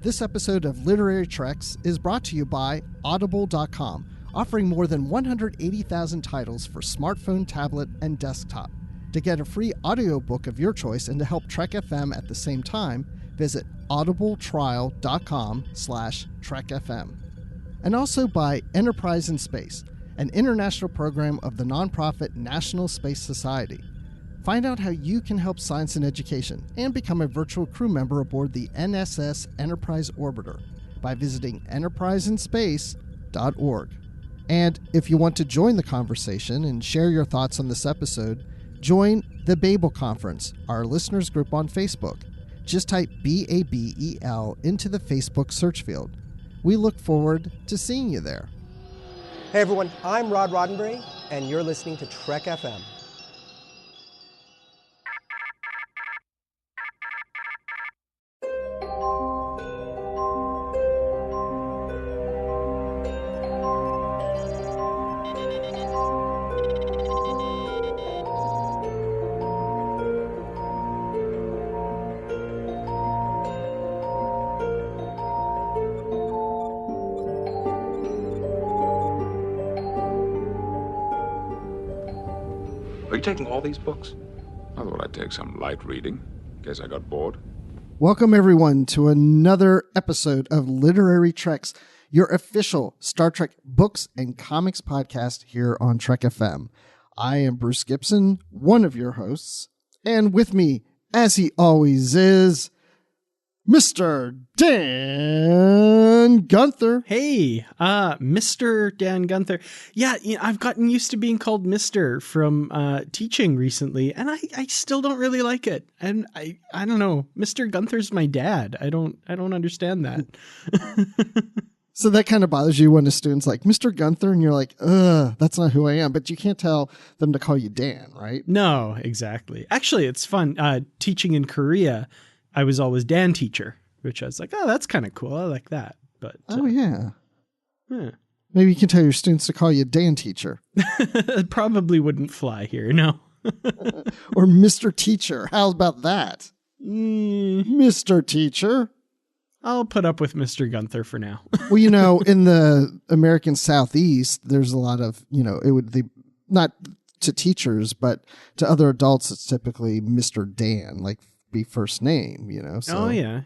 This episode of Literary Treks is brought to you by Audible.com, offering more than 180,000 titles for smartphone, tablet, and desktop. To get a free audiobook of your choice and to help Trek FM at the same time, visit audibletrial.com/trekfm. And also by Enterprise in Space, an international program of the nonprofit National Space Society. Find out how you can help science and education and become a virtual crew member aboard the NSS Enterprise Orbiter by visiting enterpriseinspace.org. And if you want to join the conversation and share your thoughts on this episode, join the Babel Conference, our listeners group on Facebook. Just type BABEL into the Facebook search field. We look forward to seeing you there. Hey everyone, I'm Rod Roddenberry, and you're listening to Trek FM. Are you taking all these books? I thought I'd take some light reading, in case I got bored. Welcome, everyone, to another episode of Literary Treks, your official Star Trek books and comics podcast here on Trek FM. I am Bruce Gibson, one of your hosts, and with me, as he always is, Mr. Dan Gunther. Hey, Mr. Dan Gunther. Yeah, I've gotten used to being called Mr. from teaching recently, and I still don't really like it. And I don't know. Mr. Gunther's my dad. I don't understand that. So that kind of bothers you when a student's like, Mr. Gunther, and you're like, that's not who I am. But you can't tell them to call you Dan, right? No, exactly. Actually, it's fun. Teaching in Korea, I was always Dan teacher, which I was like, oh, that's kind of cool. I like that. But yeah. Maybe you can tell your students to call you Dan teacher. It probably wouldn't fly here, no. Or Mr. Teacher. How about that? Mr. Teacher. I'll put up with Mr. Gunther for now. Well, in the American Southeast, there's a lot of, not to teachers, but to other adults, it's typically Mr. Dan, like be first name, So oh, yeah.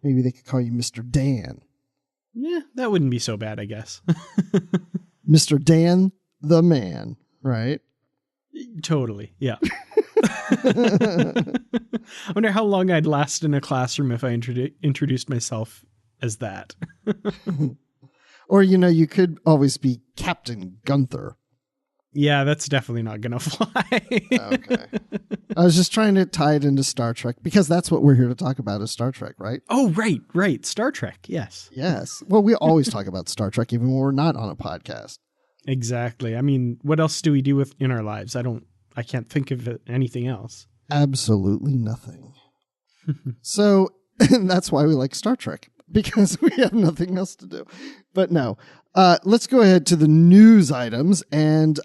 Maybe they could call you Mr. Dan. Yeah, that wouldn't be so bad, I guess. Mr. Dan the man, right? Totally, yeah. I wonder how long I'd last in a classroom if I introduced myself as that. Or, you could always be Captain Gunther. Yeah, that's definitely not going to fly. Okay. I was just trying to tie it into Star Trek because that's what we're here to talk about is Star Trek, right? Oh, right. Star Trek, yes. Yes. Well, we always talk about Star Trek even when we're not on a podcast. Exactly. I mean, what else do we do in our lives? I can't think of anything else. Absolutely nothing. So that's why we like Star Trek, because we have nothing else to do. But no, let's go ahead to the news items. And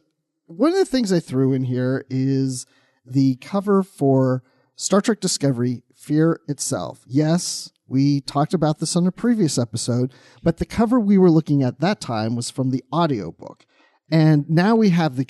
one of the things I threw in here is the cover for Star Trek Discovery, Fear Itself. Yes, we talked about this on a previous episode, but the cover we were looking at that time was from the audiobook. And now we have the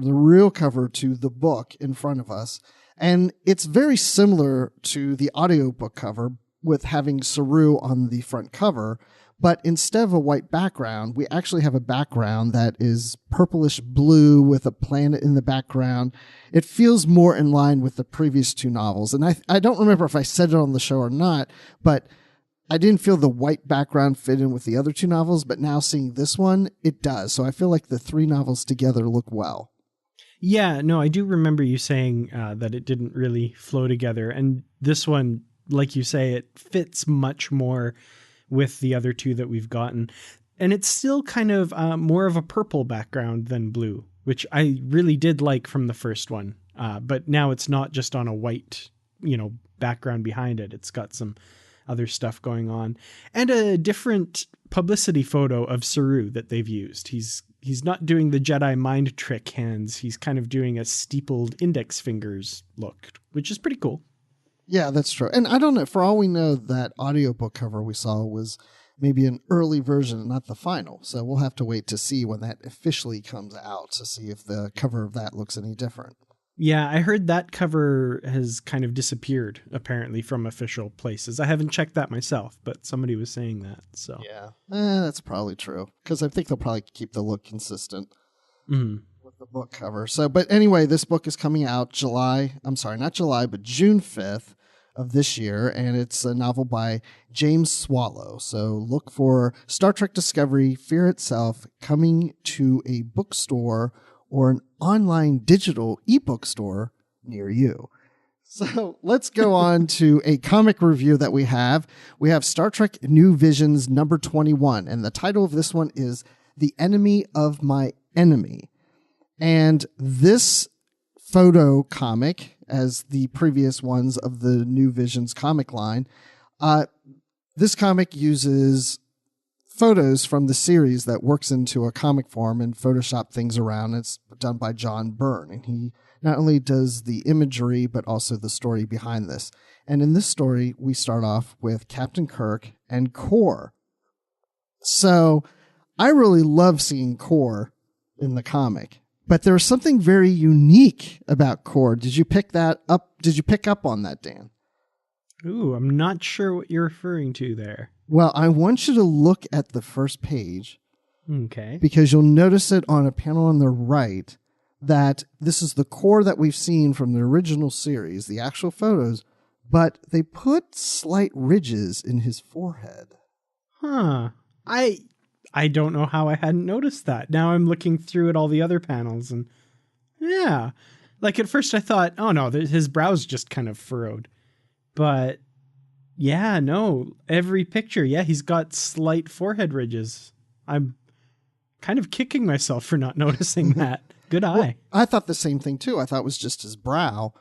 real cover to the book in front of us. And it's very similar to the audiobook cover with having Saru on the front cover. But instead of a white background, we actually have a background that is purplish blue with a planet in the background. It feels more in line with the previous two novels. And I don't remember if I said it on the show or not, but I didn't feel the white background fit in with the other two novels. But now seeing this one, it does. So I feel like the three novels together look well. Yeah, no, I do remember you saying that it didn't really flow together. And this one, like you say, it fits much more with the other two that we've gotten. And it's still kind of more of a purple background than blue, which I really did like from the first one. But now it's not just on a white, background behind it. It's got some other stuff going on. And a different publicity photo of Saru that they've used. He's not doing the Jedi mind trick hands. He's kind of doing a steepled index fingers look, which is pretty cool. Yeah, that's true. And I don't know, for all we know, that audiobook cover we saw was maybe an early version, not the final. So we'll have to wait to see when that officially comes out to see if the cover of that looks any different. Yeah, I heard that cover has kind of disappeared, apparently, from official places. I haven't checked that myself, but somebody was saying that. So yeah, that's probably true, because I think they'll probably keep the look consistent with the book cover. So, but anyway, this book is coming out June 5th of this year, and it's a novel by James Swallow. So look for Star Trek Discovery, Fear Itself, coming to a bookstore or an online digital ebook store near you. So let's go on to a comic review that we have. We have Star Trek New Visions number 21, and the title of this one is The Enemy of My Enemy. And this photo comic, as the previous ones of the New Visions comic line, this comic uses photos from the series that works into a comic form and Photoshop things around. It's done by John Byrne, and he not only does the imagery, but also the story behind this. And in this story, we start off with Captain Kirk and Kor. So I really love seeing Kor in the comic, but there's something very unique about Kor. Did you pick that up? Did you pick up on that, Dan? Ooh, I'm not sure what you're referring to there. Well, I want you to look at the first page. Okay. Because you'll notice it on a panel on the right that this is the Kor that we've seen from the original series, the actual photos, but they put slight ridges in his forehead. Huh. I don't know how I hadn't noticed that. Now I'm looking through at all the other panels, and yeah. Like at first I thought, oh no, his brow's just kind of furrowed. But yeah, no, every picture, yeah, he's got slight forehead ridges. I'm kind of kicking myself for not noticing that. Good eye. Well, I thought the same thing too. I thought it was just his brow.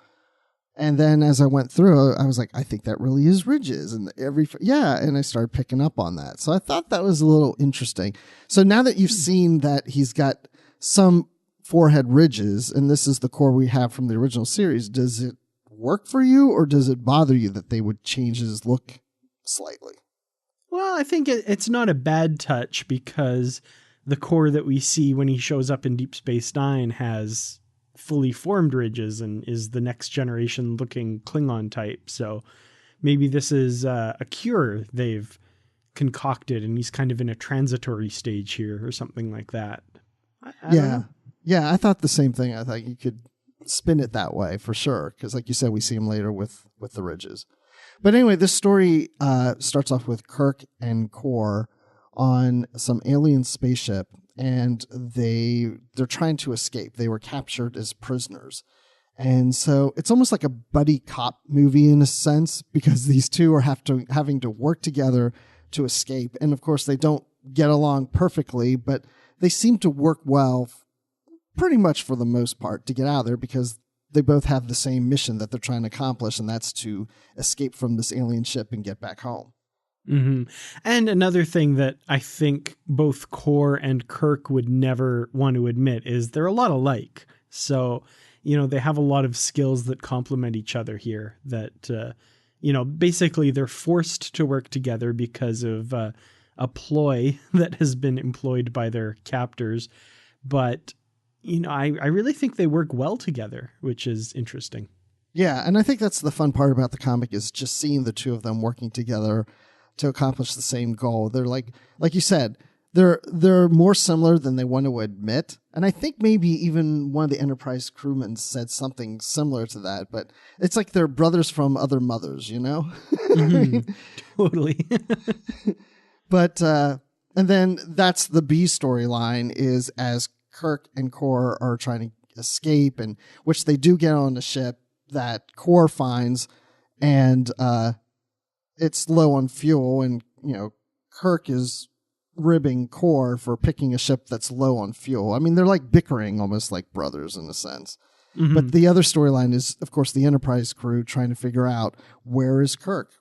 And then as I went through, I was like, I think that really is ridges. And and I started picking up on that. So I thought that was a little interesting. So now that you've seen that he's got some forehead ridges, and this is the Kor we have from the original series, does it work for you, or does it bother you that they would change his look slightly? Well, I think it's not a bad touch, because the Kor that we see when he shows up in Deep Space Nine has fully formed ridges and is the next generation looking Klingon type. So maybe this is a cure they've concocted, and he's kind of in a transitory stage here or something like that. I don't know. Yeah, I thought the same thing. I thought you could spin it that way for sure, because like you said, we see him later with the ridges. But anyway, this story starts off with Kirk and Kor on some alien spaceship, and they're trying to escape. They were captured as prisoners. And so it's almost like a buddy cop movie in a sense, because these two are having to work together to escape. And of course, they don't get along perfectly, but they seem to work well pretty much for the most part to get out of there, because they both have the same mission that they're trying to accomplish, and that's to escape from this alien ship and get back home. Mm-hmm. And another thing that I think both Kor and Kirk would never want to admit is they're a lot alike. So, they have a lot of skills that complement each other here that, basically they're forced to work together because of a ploy that has been employed by their captors. But, I really think they work well together, which is interesting. Yeah, and I think that's the fun part about the comic, is just seeing the two of them working together to accomplish the same goal. They're like you said, they're more similar than they want to admit. And I think maybe even one of the Enterprise crewmen said something similar to that, but it's like they're brothers from other mothers, Mm-hmm. Totally. But, and then that's the B storyline, is as Kirk and Kor are trying to escape, and which they do get on the ship that Kor finds, and, it's low on fuel, and Kirk is ribbing Kor for picking a ship that's low on fuel. I mean, they're like bickering, almost like brothers in a sense. Mm-hmm. But the other storyline is, of course, the Enterprise crew trying to figure out, where is Kirk?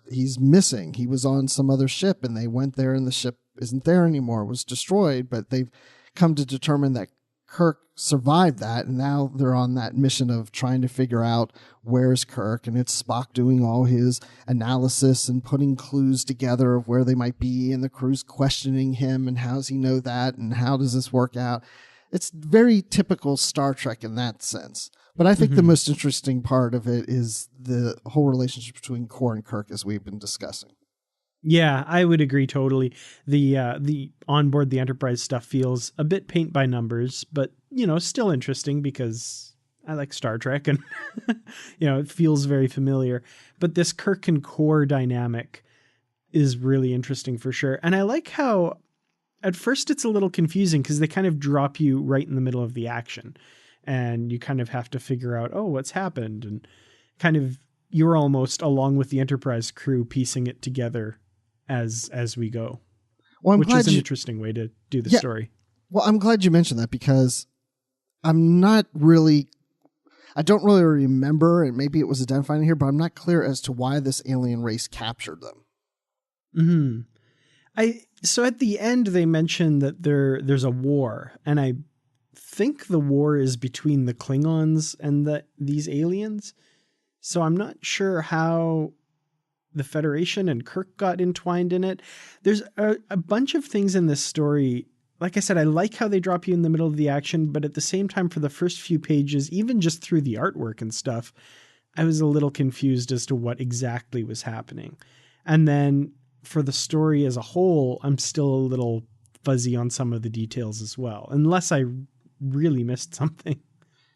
He's missing. He was on some other ship, and they went there, and the ship isn't there anymore. It was destroyed, but they've come to determine that Kirk survived that, and now they're on that mission of trying to figure out where's Kirk, and it's Spock doing all his analysis and putting clues together of where they might be, and the crew's questioning him, and how does he know that, and how does this work out? It's very typical Star Trek in that sense. But I think the most interesting part of it is the whole relationship between Core and Kirk, as we've been discussing. Yeah, I would agree totally. The onboard the Enterprise stuff feels a bit paint by numbers, but still interesting because I like Star Trek and it feels very familiar. But this Kirk and Core dynamic is really interesting for sure. And I like how at first it's a little confusing because they kind of drop you right in the middle of the action, and you kind of have to figure out, what's happened, and kind of you're almost along with the Enterprise crew piecing it together as we go, which is an interesting way to do the story. Well, I'm glad you mentioned that because I don't really remember, and maybe it was identified here, but I'm not clear as to why this alien race captured them. So at the end, they mention that there's a war, and I think the war is between the Klingons and these aliens. So I'm not sure how the Federation and Kirk got entwined in it. There's a bunch of things in this story. Like I said, I like how they drop you in the middle of the action, but at the same time, for the first few pages, even just through the artwork and stuff, I was a little confused as to what exactly was happening. And then for the story as a whole, I'm still a little fuzzy on some of the details as well, unless I really missed something.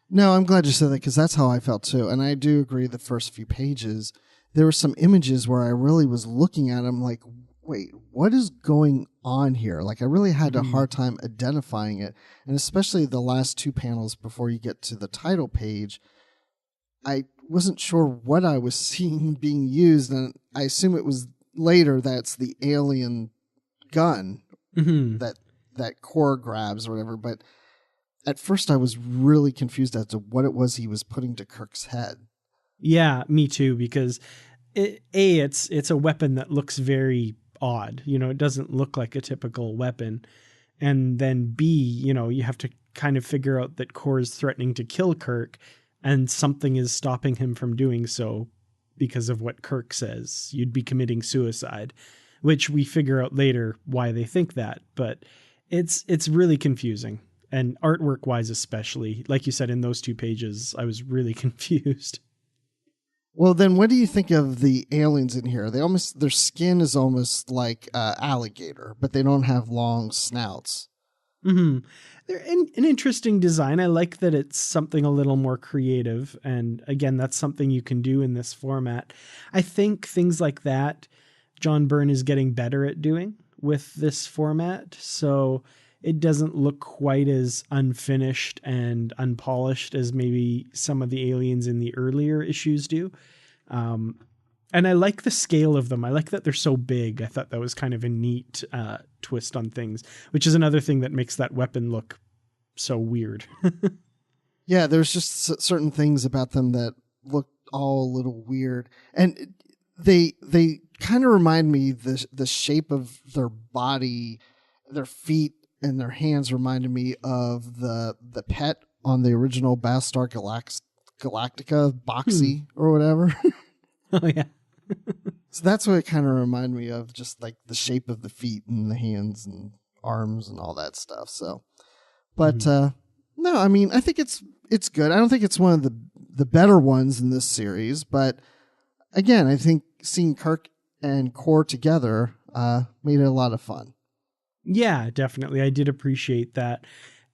No, I'm glad you said that because that's how I felt too. And I do agree the first few pages, there were some images where I really was looking at them like, wait, what is going on here? Like I really had a hard time identifying it. And especially the last two panels before you get to the title page, I wasn't sure what I was seeing being used. And I assume it was later that's the alien gun that Core grabs or whatever. But at first I was really confused as to what it was he was putting to Kirk's head. Yeah, me too, because it's a weapon that looks very odd. It doesn't look like a typical weapon. And then B, you have to kind of figure out that Core is threatening to kill Kirk, and something is stopping him from doing so because of what Kirk says. You'd be committing suicide, which we figure out later why they think that. But it's really confusing. And artwork wise, especially, like you said, in those 2 pages, I was really confused. Well, then what do you think of the aliens in here? Their skin is almost like alligator, but they don't have long snouts. They're an interesting design. I like that it's something a little more creative. And again, that's something you can do in this format. I think things like that, John Byrne is getting better at doing with this format. So it doesn't look quite as unfinished and unpolished as maybe some of the aliens in the earlier issues do. And I like the scale of them. I like that they're so big. I thought that was kind of a neat twist on things, which is another thing that makes that weapon look so weird. Yeah, there's just certain things about them that look all a little weird. And they kind of remind me the shape of their body, their feet, and their hands reminded me of the pet on the original Battlestar Galactica, Boxy or whatever. Oh, yeah. So that's what it kind of reminded me of, just like the shape of the feet and the hands and arms and all that stuff. So, but no, I mean, I think it's good. I don't think it's one of the better ones in this series, but again, I think seeing Kirk and Core together made it a lot of fun. Yeah, definitely. I did appreciate that.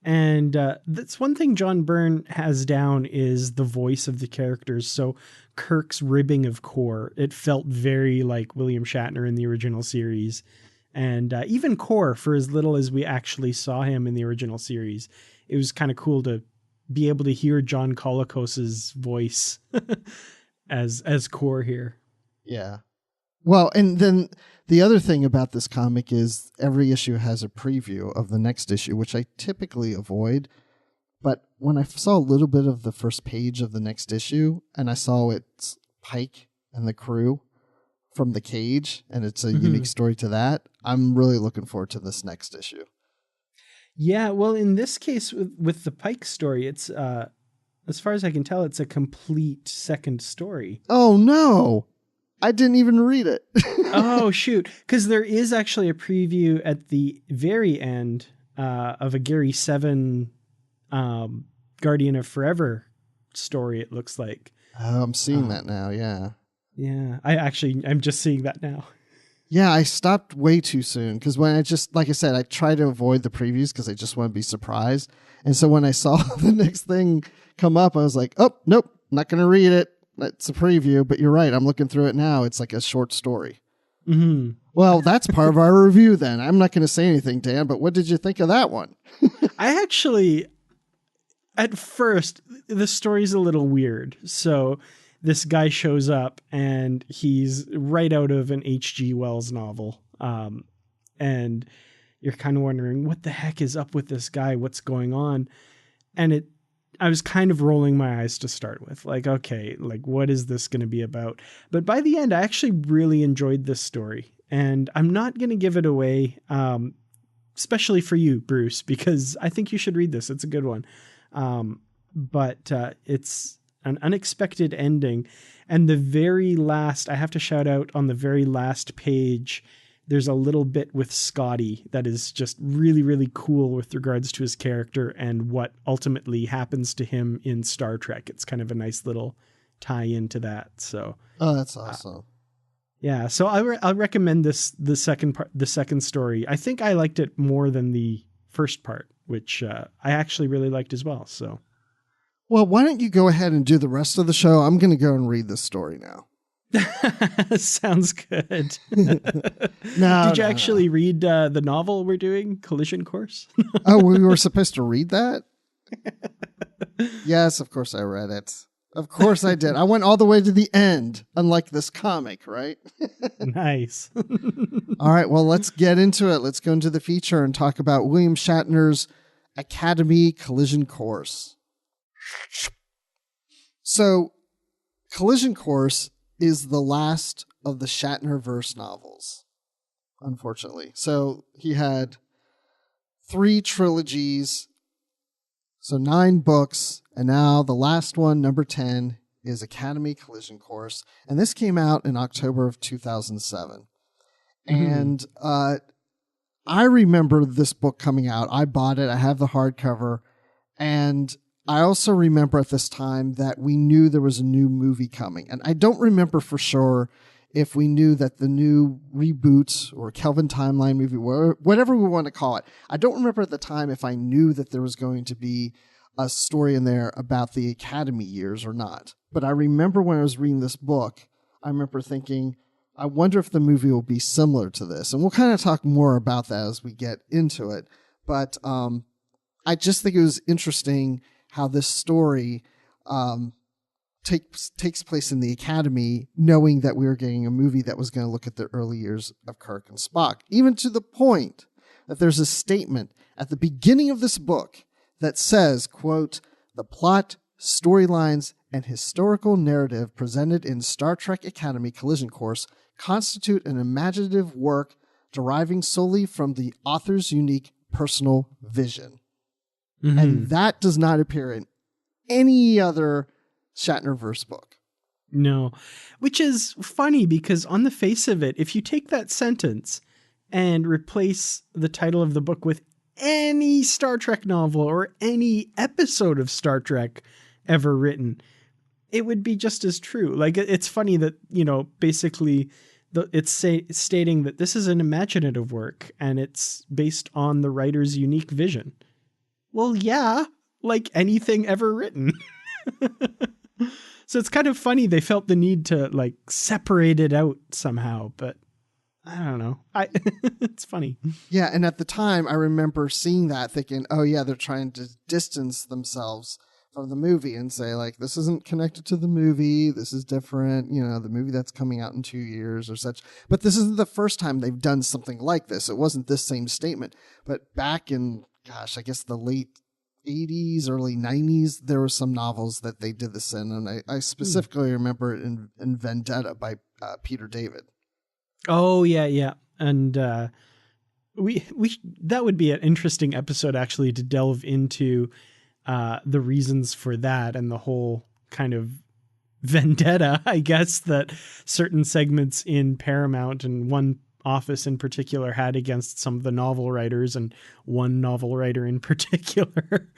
And that's one thing John Byrne has down is the voice of the characters. So Kirk's ribbing of Core, it felt very like William Shatner in the original series. And even Core, for as little as we actually saw him in the original series, it was kind of cool to be able to hear John Colicos's voice as Core here. Yeah. Well, and then the other thing about this comic is every issue has a preview of the next issue, which I typically avoid. But when I saw a little bit of the first page of the next issue, and I saw it's Pike and the crew from the cage, and it's a unique story to that, I'm really looking forward to this next issue. Yeah, well, in this case with the Pike story, it's as far as I can tell, it's a complete second story. Oh no, I didn't even read it. Oh shoot, because there is actually a preview at the very end of a Gary 7 Guardian of Forever story, it looks like. Oh, I'm seeing that now. Yeah. Yeah, I'm just seeing that now. Yeah, I stopped way too soon because when like I said, I try to avoid the previews because I just want to be surprised. And so when I saw the next thing come up, I was like, oh, nope, not going to read it. It's a preview, but you're right. I'm looking through it now. It's like a short story. Mm-hmm. Well, that's part of our review then. I'm not going to say anything, Dan, but what did you think of that one? I actually, at first, the story's a little weird. So this guy shows up and he's right out of an H.G. Wells novel. And you're kind of wondering, what the heck is up with this guy? What's going on? And I was kind of rolling my eyes to start with, like, okay, like, what is this going to be about? But by the end, I actually really enjoyed this story. And I'm not going to give it away, especially for you, Bruce, because I think you should read this. It's a good one. But it's an unexpected ending. And the very last, I have to shout out on the very last page, there's a little bit with Scotty that is just really, really cool with regards to his character and what ultimately happens to him in Star Trek. It's kind of a nice little tie into that. So, oh, that's awesome. Yeah. So I recommend the second story. I think I liked it more than the first part, which I actually really liked as well. So, well, why don't you go ahead and do the rest of the show? I'm going to go and read this story now. Sounds good. No, Did you actually read the novel we're doing, Collision Course? Oh, we were supposed to read that? Yes, of course I read it. Of course I did. I went all the way to the end, unlike this comic, right? Nice. All right, well, let's get into it. Let's go into the feature and talk about William Shatner's Academy Collision Course. So, Collision Course is the last of the Shatnerverse novels, unfortunately. So he had 3 trilogies, so 9 books, and now the last one, number 10, is Academy Collision Course, and this came out in October of 2007. Mm-hmm. And I remember this book coming out. I bought it. I have the hardcover, and I also remember at this time that we knew there was a new movie coming. And I don't remember for sure if we knew that the new reboot or Kelvin Timeline movie, whatever we want to call it. I don't remember at the time if I knew that there was going to be a story in there about the Academy years or not. But I remember when I was reading this book, I remember thinking, I wonder if the movie will be similar to this. And we'll kind of talk more about that as we get into it. But I just think it was interesting how this story takes place in the Academy, knowing that we were getting a movie that was going to look at the early years of Kirk and Spock, even to the point that there's a statement at the beginning of this book that says, quote, "The plot, storylines, and historical narrative presented in Star Trek Academy Collision Course constitute an imaginative work deriving solely from the author's unique personal vision." Mm-hmm. And that does not appear in any other Shatnerverse book. No, which is funny because on the face of it, if you take that sentence and replace the title of the book with any Star Trek novel or any episode of Star Trek ever written, it would be just as true. Like, it's funny that, basically it's stating that this is an imaginative work and it's based on the writer's unique vision. Well, yeah, like anything ever written. So it's kind of funny they felt the need to like separate it out somehow, but I don't know. It's funny. Yeah, and at the time I remember seeing that thinking, oh yeah, they're trying to distance themselves from the movie and say like, this isn't connected to the movie, this is different, the movie that's coming out in 2 years or such. But this isn't the first time they've done something like this. It wasn't this same statement, but back in I guess the late 80s, early 90s, there were some novels that they did this in, and I specifically remember it in Vendetta by Peter David. Oh, yeah. And we that would be an interesting episode actually to delve into the reasons for that and the whole kind of vendetta, I guess, that certain segments in Paramount and one office in particular had against some of the novel writers and one novel writer in particular.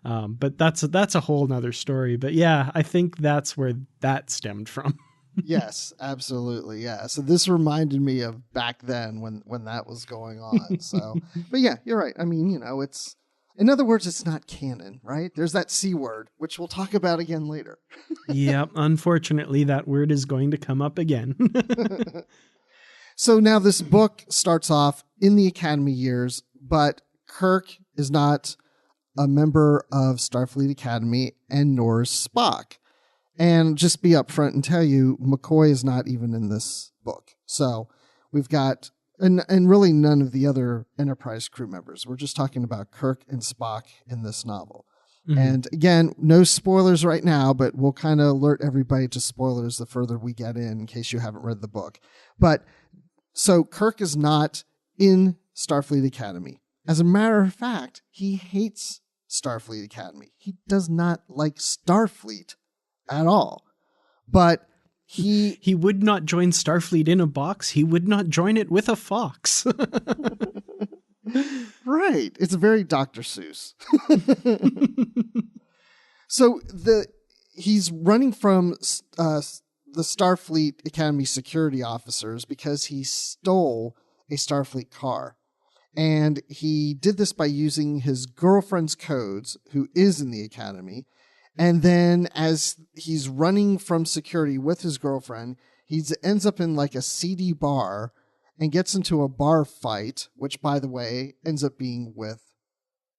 But that's a whole nother story. But yeah, I think that's where that stemmed from. Yes, absolutely. Yeah. So this reminded me of back then when that was going on. So, but yeah, you're right. I mean, it's, in other words, it's not canon, right? There's that C word, which we'll talk about again later. Yep. Unfortunately, that word is going to come up again. So now this book starts off in the Academy years, but Kirk is not a member of Starfleet Academy, and nor is Spock. And just be upfront and tell you, McCoy is not even in this book. So we've got, and really none of the other Enterprise crew members. We're just talking about Kirk and Spock in this novel. Mm-hmm. And again, no spoilers right now, but we'll kind of alert everybody to spoilers the further we get in case you haven't read the book. But so Kirk is not in Starfleet Academy. As a matter of fact, he hates Starfleet Academy. He does not like Starfleet at all. But he would not join Starfleet in a box. He would not join it with a fox. Right. It's very Dr. Seuss. So he's running from the Starfleet Academy security officers because he stole a Starfleet car. And he did this by using his girlfriend's codes, who is in the Academy. And then as he's running from security with his girlfriend, he ends up in like a seedy bar and gets into a bar fight, which, by the way, ends up being with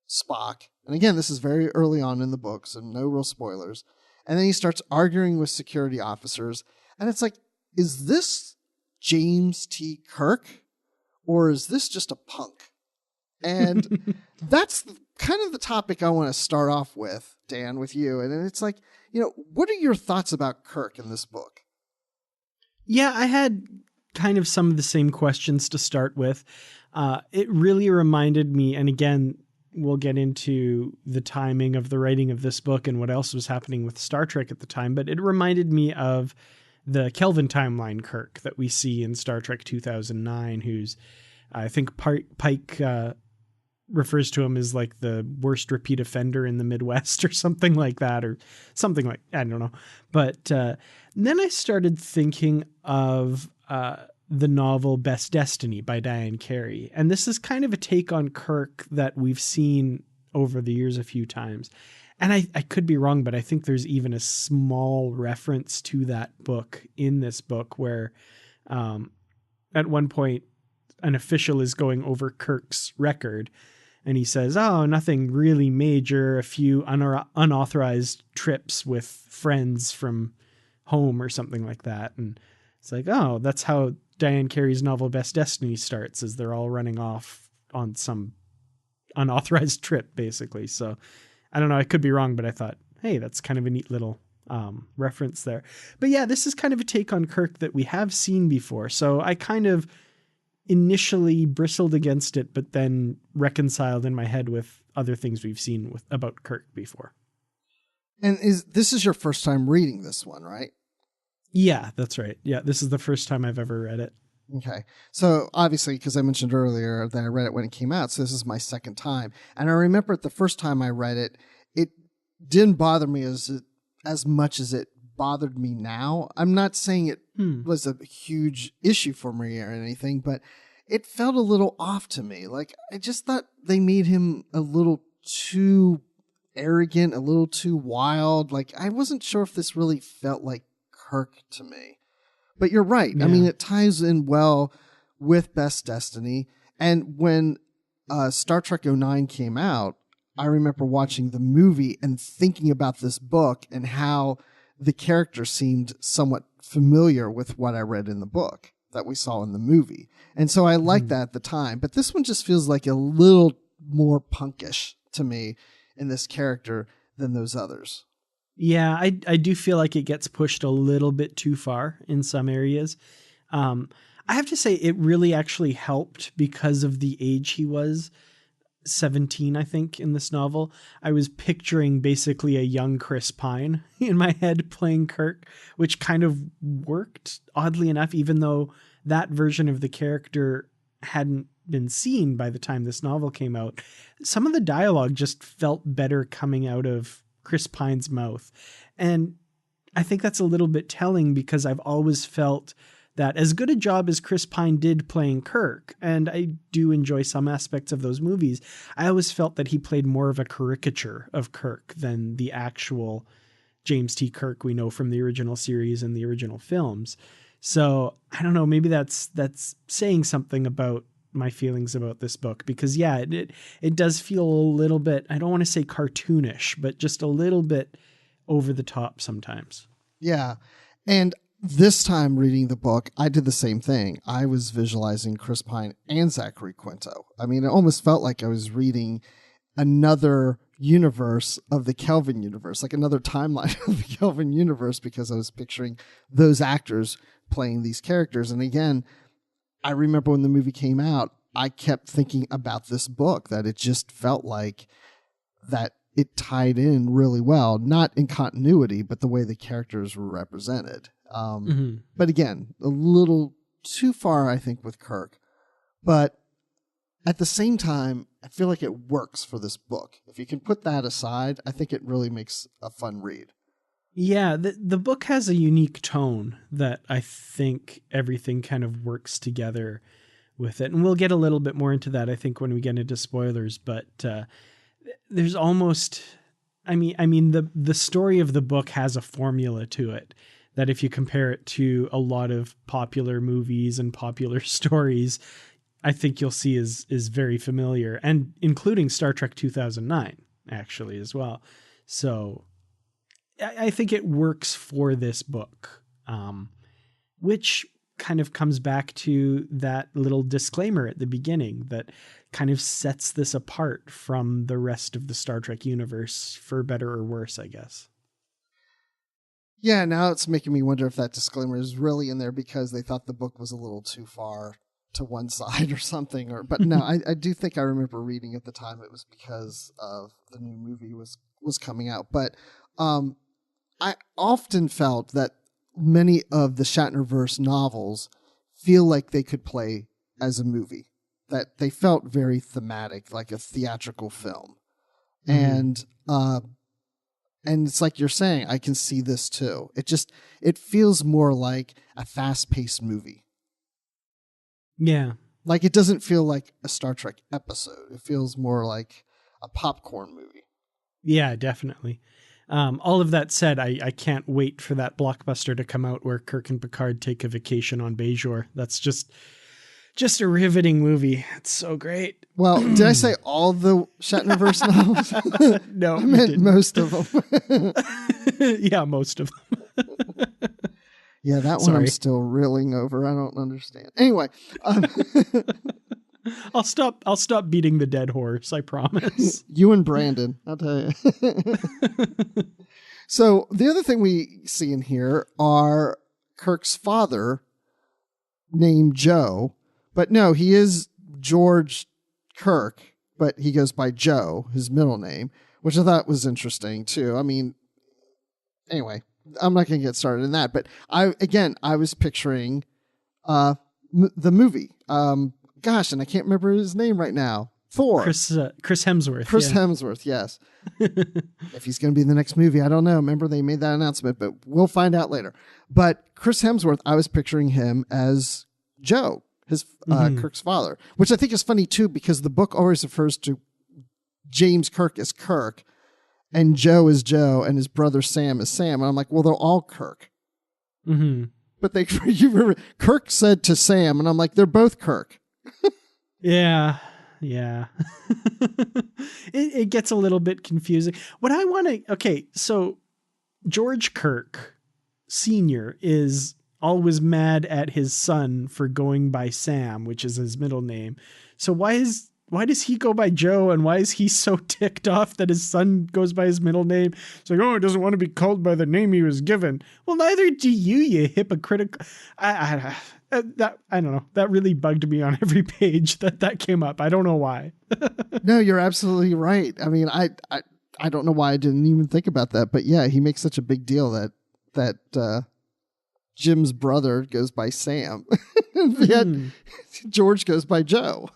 Spock. And again, this is very early on in the book, so no real spoilers. And then he starts arguing with security officers. And it's like, is this James T. Kirk? Or is this just a punk? And that's kind of the topic I want to start off with, Dan, with you. And it's like, what are your thoughts about Kirk in this book? Yeah, I had kind of some of the same questions to start with. It really reminded me, and again, we'll get into the timing of the writing of this book and what else was happening with Star Trek at the time, but it reminded me of the Kelvin timeline Kirk that we see in Star Trek 2009, who's, I think Pike refers to him as like the worst repeat offender in the Midwest or something like that, or something like, I don't know. But then I started thinking of the novel Best Destiny by Diane Carey. And this is kind of a take on Kirk that we've seen over the years a few times. And I could be wrong, but I think there's even a small reference to that book in this book where at one point an official is going over Kirk's record and he says, oh, nothing really major, a few unauthorized trips with friends from home or something like that. And it's like, oh, that's how Diane Carey's novel Best Destiny starts, as they're all running off on some unauthorized trip, basically. So I don't know, I could be wrong, but I thought, hey, that's kind of a neat little reference there. But yeah, this is kind of a take on Kirk that we have seen before. So I kind of initially bristled against it, but then reconciled in my head with other things we've seen about Kirk before. And this is your first time reading this one, right? Yeah, that's right. Yeah, this is the first time I've ever read it. Okay. So obviously, because I mentioned earlier that I read it when it came out, so this is my second time. And I remember the first time I read it, it didn't bother me as much as it bothered me now. I'm not saying it was a huge issue for me or anything, but it felt a little off to me. Like, I just thought they made him a little too arrogant, a little too wild. Like, I wasn't sure if this really felt like Kirk to me. But you're right. Yeah. I mean, it ties in well with Best Destiny. And when Star Trek 09 came out, I remember watching the movie and thinking about this book and how the character seemed somewhat familiar with what I read in the book that we saw in the movie. And so I liked that at the time. But this one just feels like a little more punkish to me in this character than those others. Yeah, I do feel like it gets pushed a little bit too far in some areas. I have to say it really actually helped because of the age he was. 17, I think, in this novel. I was picturing basically a young Chris Pine in my head playing Kirk, which kind of worked, oddly enough, even though that version of the character hadn't been seen by the time this novel came out. Some of the dialogue just felt better coming out of Chris Pine's mouth. And I think that's a little bit telling because I've always felt that as good a job as Chris Pine did playing Kirk, and I do enjoy some aspects of those movies, I always felt that he played more of a caricature of Kirk than the actual James T. Kirk we know from the original series and the original films. So I don't know, maybe that's saying something about my feelings about this book, because it does feel a little bit, I don't want to say cartoonish, but just a little bit over the top sometimes. Yeah. And this time reading the book, I did the same thing. I was visualizing Chris Pine and Zachary Quinto. I mean, it almost felt like I was reading another universe of the Kelvin universe, like another timeline of the Kelvin universe, because I was picturing those actors playing these characters. And again, I remember when the movie came out, I kept thinking about this book, that it just felt like that it tied in really well, not in continuity, but the way the characters were represented. But again, a little too far, I think, with Kirk. But at the same time, I feel like it works for this book. If you can put that aside, I think it really makes a fun read. Yeah, the book has a unique tone that I think everything kind of works together with it. And we'll get a little bit more into that, I think, when we get into spoilers. But there's almost, I mean, the story of the book has a formula to it that if you compare it to a lot of popular movies and popular stories, I think you'll see is very familiar, and including Star Trek 2009, actually, as well. So I think it works for this book, which kind of comes back to that little disclaimer at the beginning that kind of sets this apart from the rest of the Star Trek universe, for better or worse, I guess. Yeah, now it's making me wonder if that disclaimer is really in there because they thought the book was a little too far to one side or something. But no, I do think I remember reading at the time it was because of the new movie was coming out. But I often felt that many of the Shatnerverse novels feel like they could play as a movie, that they felt very thematic, like a theatrical film. Mm-hmm. And it's like you're saying, I can see this too. It feels more like a fast-paced movie. Yeah. Like it doesn't feel like a Star Trek episode. It feels more like a popcorn movie. Yeah, definitely. All of that said, I can't wait for that blockbuster to come out where Kirk and Picard take a vacation on Bajor. That's just a riveting movie. It's so great. Well, did I say all the Shatnerverse novels? No, I meant most of them. Yeah, most of them. Yeah, that one I'm still reeling over. I don't understand. Anyway, I'll stop beating the dead horse, I promise. You and Brandon, I'll tell you. So the other thing we see in here are Kirk's father, named Joe. But no, he is George Kirk, but he goes by Joe, his middle name, which I thought was interesting too. I mean, anyway, I'm not going to get started in that, but I was picturing the movie. Gosh, and I can't remember his name right now. Thor. Chris Hemsworth. Chris Hemsworth, yes. If he's going to be in the next movie, I don't know. Remember, they made that announcement, but we'll find out later. But Chris Hemsworth, I was picturing him as Joe, his Kirk's father, which I think is funny too, because the book always refers to James Kirk as Kirk and Joe as Joe and his brother Sam as Sam. And I'm like, well, they're all Kirk. Mm-hmm. But you remember, Kirk said to Sam, and I'm like, they're both Kirk. Yeah. It gets a little bit confusing. So George Kirk Sr. is always mad at his son for going by Sam, which is his middle name. So why does he go by Joe, and why is he so ticked off that his son goes by his middle name? It's like, he doesn't want to be called by the name he was given. Well, neither do you hypocritical. that, I don't know, that really bugged me on every page that came up. I don't know why. No, you're absolutely right. I mean, I don't know why I didn't even think about that, but yeah, he makes such a big deal that Jim's brother goes by Sam. Yet George goes by Joe.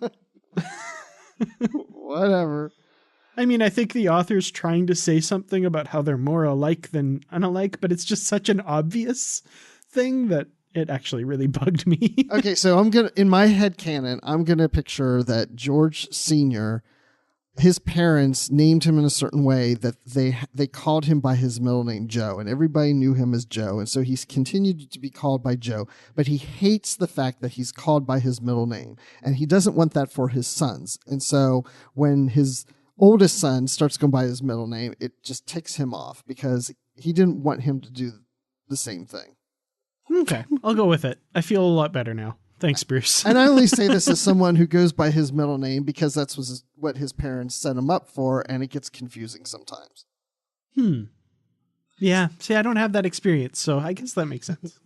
Whatever. I mean, I think the author's trying to say something about how they're more alike than unalike, but it's just such an obvious thing that it actually really bugged me. Okay, so in my head canon, I'm going to picture that George Sr., his parents named him in a certain way that they called him by his middle name, Joe, and everybody knew him as Joe. And so he's continued to be called by Joe, but he hates the fact that he's called by his middle name, and he doesn't want that for his sons. And so when his oldest son starts going by his middle name, it just ticks him off because he didn't want him to do the same thing. Okay, I'll go with it. I feel a lot better now. Thanks, Bruce. And I only say this as someone who goes by his middle name because that's what his parents set him up for, and it gets confusing sometimes. Yeah, see, I don't have that experience, so I guess that makes sense.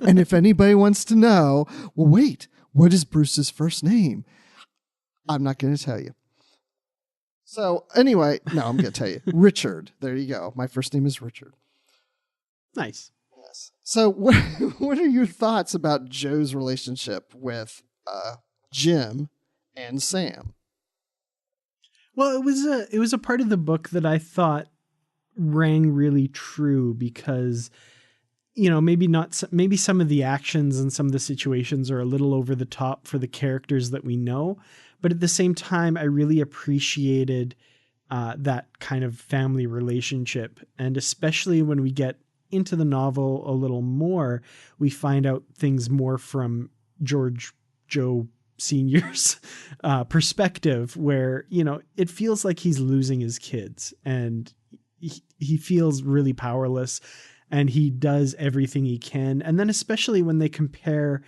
And if anybody wants to know, well, wait, what is Bruce's first name? I'm not going to tell you. So anyway, no, I'm going to tell you. Richard. There you go. My first name is Richard. Nice. Yes. So what are your thoughts about Joe's relationship with Jim and Sam? Well, it was a part of the book that I thought rang really true because, you know, maybe some of the actions and some of the situations are a little over the top for the characters that we know, but at the same time, I really appreciated that kind of family relationship, and especially when we get into the novel a little more, we find out things more from Joe Senior's perspective, where, you know, it feels like he's losing his kids and he feels really powerless, and he does everything he can. And then especially when they compare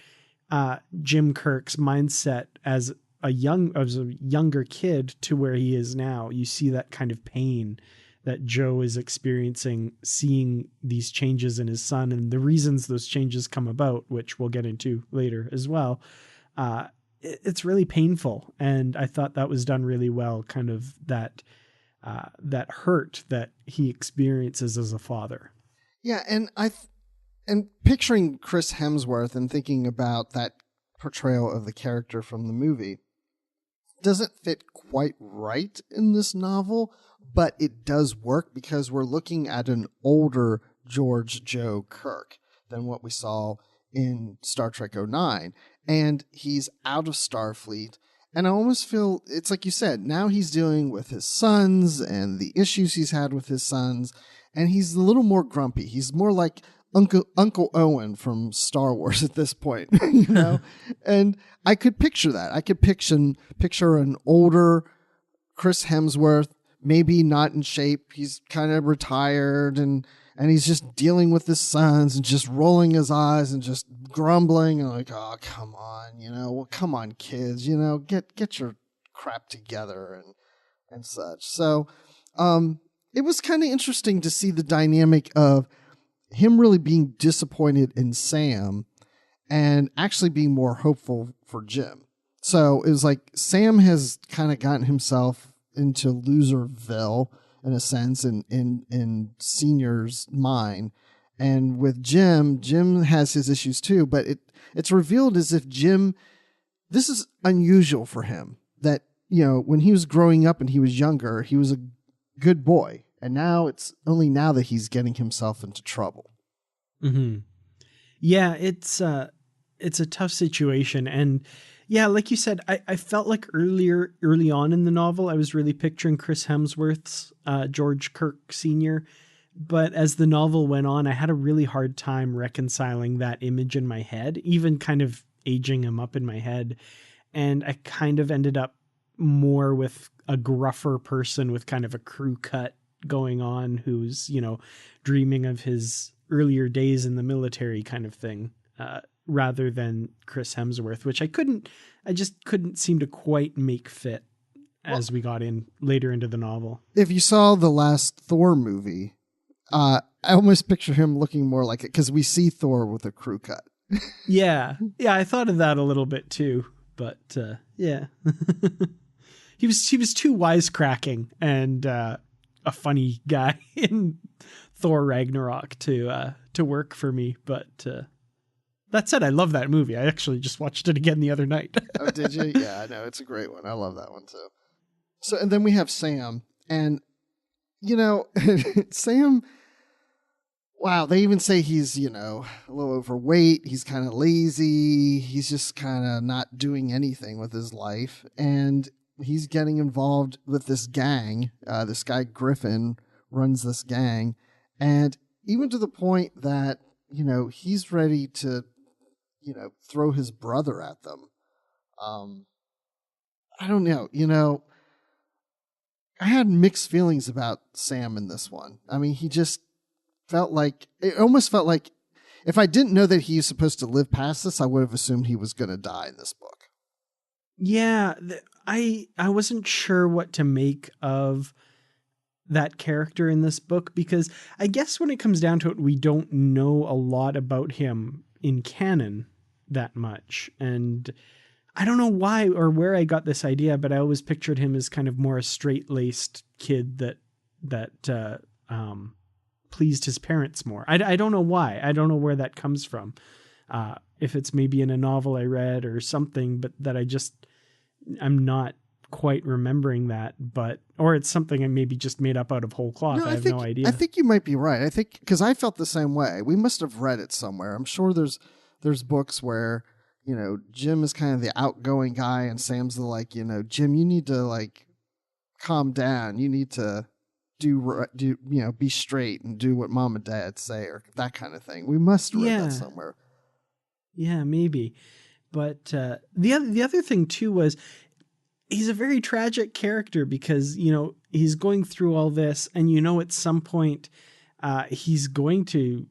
Jim Kirk's mindset as a younger kid to where he is now, you see that kind of pain that Joe is experiencing, seeing these changes in his son and the reasons those changes come about, which we'll get into later as well. It's really painful. And I thought that was done really well, kind of that hurt that he experiences as a father. Yeah. And picturing Chris Hemsworth and thinking about that portrayal of the character from the movie doesn't fit quite right in this novel, but it does work because we're looking at an older George Joe Kirk than what we saw in Star Trek 09. And he's out of Starfleet. And I almost feel it's like you said, now he's dealing with his sons and the issues he's had with his sons. And he's a little more grumpy. He's more like Uncle Owen from Star Wars at this point, you know? And I could picture that. I could picture an older Chris Hemsworth, maybe not in shape. He's kind of retired and he's just dealing with his sons and just rolling his eyes and just grumbling and like, oh, come on, you know, well, come on, kids, you know, get your crap together and such. So, it was kind of interesting to see the dynamic of him really being disappointed in Sam and actually being more hopeful for Jim. So it was like Sam has kind of gotten himself into Loserville in a sense in Senior's mind. And with Jim has his issues too, but it's revealed as if Jim, this is unusual for him, that, you know, when he was growing up and he was younger, he was a good boy. And now it's only now that he's getting himself into trouble. Mm-hmm. Yeah, it's a tough situation. And yeah, like you said, I felt like early on in the novel, I was really picturing Chris Hemsworth's George Kirk Sr. But as the novel went on, I had a really hard time reconciling that image in my head, even kind of aging him up in my head. And I kind of ended up more with a gruffer person with kind of a crew cut going on, who's, you know, dreaming of his earlier days in the military kind of thing, rather than Chris Hemsworth, which I just couldn't seem to quite make fit as we got in later into the novel. If you saw the last Thor movie, I almost picture him looking more like it because we see Thor with a crew cut. Yeah. Yeah, I thought of that a little bit too, but yeah. He was too wisecracking and a funny guy in Thor Ragnarok to work for me, but that said, I love that movie. I actually just watched it again the other night. Oh, did you? Yeah, I know. It's a great one. I love that one too. So, and then we have Sam, and Sam. Wow, they even say he's, a little overweight. He's kind of lazy. He's just kind of not doing anything with his life. And he's getting involved with this gang. This guy, Griffin, runs this gang. And even to the point that, he's ready to, throw his brother at them. I don't know. I had mixed feelings about Sam in this one. I mean, he just almost felt like if I didn't know that he was supposed to live past this, I would have assumed he was going to die in this book. Yeah, I wasn't sure what to make of that character in this book, because I guess when it comes down to it, we don't know a lot about him in canon that much. And I don't know why or where I got this idea, but I always pictured him as kind of more a straight-laced kid that pleased his parents more. I don't know why. I don't know where that comes from. If it's maybe in a novel I read or something, but that I'm not quite remembering that, or it's something I maybe just made up out of whole cloth. I have no idea. I think you might be right. I think because I felt the same way. We must have read it somewhere. I'm sure there's books where, Jim is kind of the outgoing guy and Sam's the Jim, you need to calm down. You need to be straight and do what mom and dad say, or that kind of thing. We must have read that somewhere. Yeah, maybe. But the other thing too was he's a very tragic character because, he's going through all this and, at some point he's going to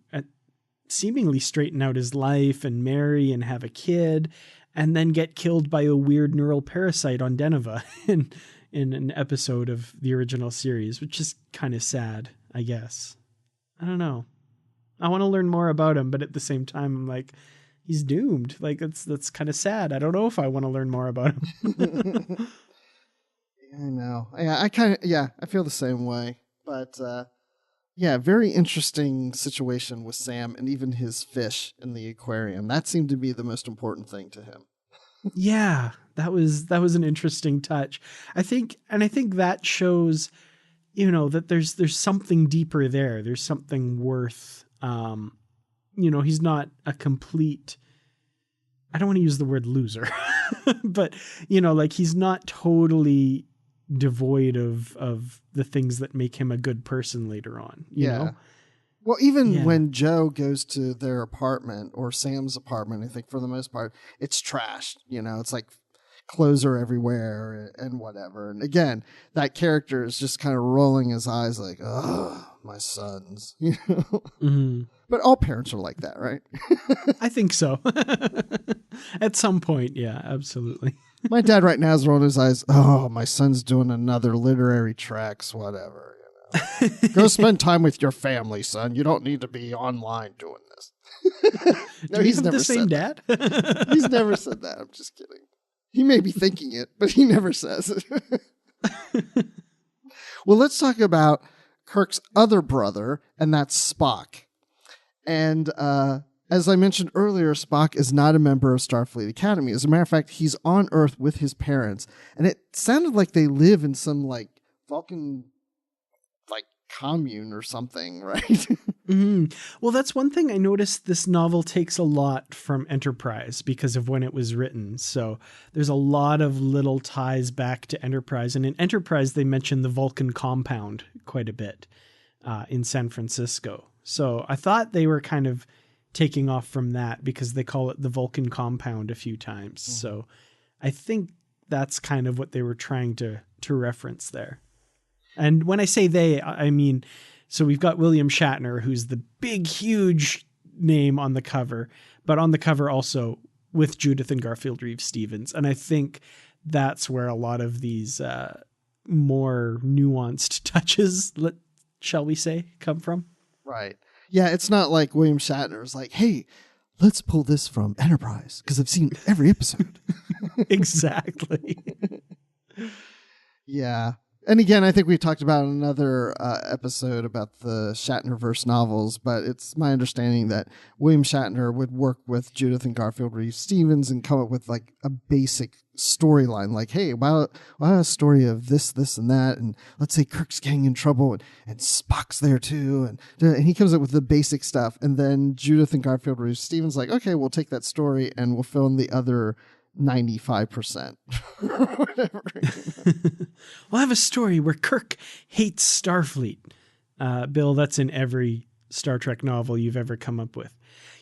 seemingly straighten out his life and marry and have a kid and then get killed by a weird neural parasite on Deneva in an episode of the original series, which is kind of sad, I guess. I don't know. I want to learn more about him, but at the same time, I'm like, he's doomed. That's kind of sad. I don't know if I want to learn more about him. I know. Yeah, I feel the same way. But very interesting situation with Sam and even his fish in the aquarium. That seemed to be the most important thing to him. Yeah, that was an interesting touch. I think that shows, that there's something deeper there. There's something worth, he's not a complete, I don't want to use the word loser, but he's not totally devoid of the things that make him a good person later on, you know? Well, even when Joe goes to their apartment or Sam's apartment, I think for the most part, it's trashed. It's like clothes are everywhere and whatever. And again, that character is just kind of rolling his eyes like, oh, my sons. Mm-hmm. But all parents are like that, right? I think so. At some point, yeah, absolutely. My dad right now is rolling his eyes. Oh, my son's doing another literary tracks, whatever. Go spend time with your family, son. You don't need to be online doing this. No, he's never the same dad. He's never said that. I'm just kidding. He may be thinking it, but he never says it. Well, let's talk about Kirk's other brother, and that's Spock. And as I mentioned earlier, Spock is not a member of Starfleet Academy. As a matter of fact, he's on Earth with his parents, and it sounded like they live in some Vulcan commune or something, right? Mm-hmm. Well, that's one thing I noticed. This novel takes a lot from Enterprise because of when it was written. So there's a lot of little ties back to Enterprise. And in Enterprise, they mention the Vulcan compound quite a bit in San Francisco. So I thought they were kind of taking off from that because they call it the Vulcan compound a few times. Mm. So I think that's kind of what they were trying to reference there. And when I say they, I mean, so we've got William Shatner, who's the big, huge name on the cover, but on the cover also with Judith and Garfield Reeves-Stevens. And I think that's where a lot of these more nuanced touches, shall we say, come from. Right. Yeah, it's not like William Shatner is like, hey, let's pull this from Enterprise because I've seen every episode. Exactly. Yeah. And again, I think we talked about another episode about the Shatnerverse novels, but it's my understanding that William Shatner would work with Judith and Garfield Reeves-Stevens and come up with like a basic storyline, like, hey, why a story of this, and that, and let's say Kirk's getting in trouble, and Spock's there too, and he comes up with the basic stuff, and then Judith and Garfield Reeves-Stevens like, okay, we'll take that story and we'll fill in the other 95% or whatever. We'll have a story where Kirk hates Starfleet. Bill, that's in every Star Trek novel you've ever come up with.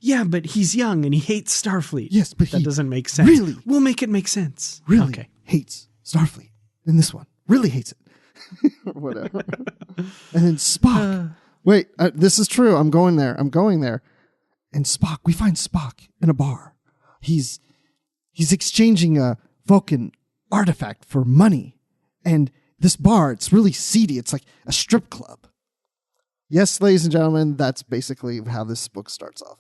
Yeah, but he's young and he hates Starfleet. Yes, but that doesn't make sense. Really, we'll make it make sense. Really hates Starfleet. In this one, really hates it. Or whatever. And then Spock. Wait, this is true. I'm going there. And Spock, we find Spock in a bar. He's exchanging a Vulcan artifact for money. And this bar, it's really seedy. It's like a strip club. Yes, ladies and gentlemen, that's basically how this book starts off.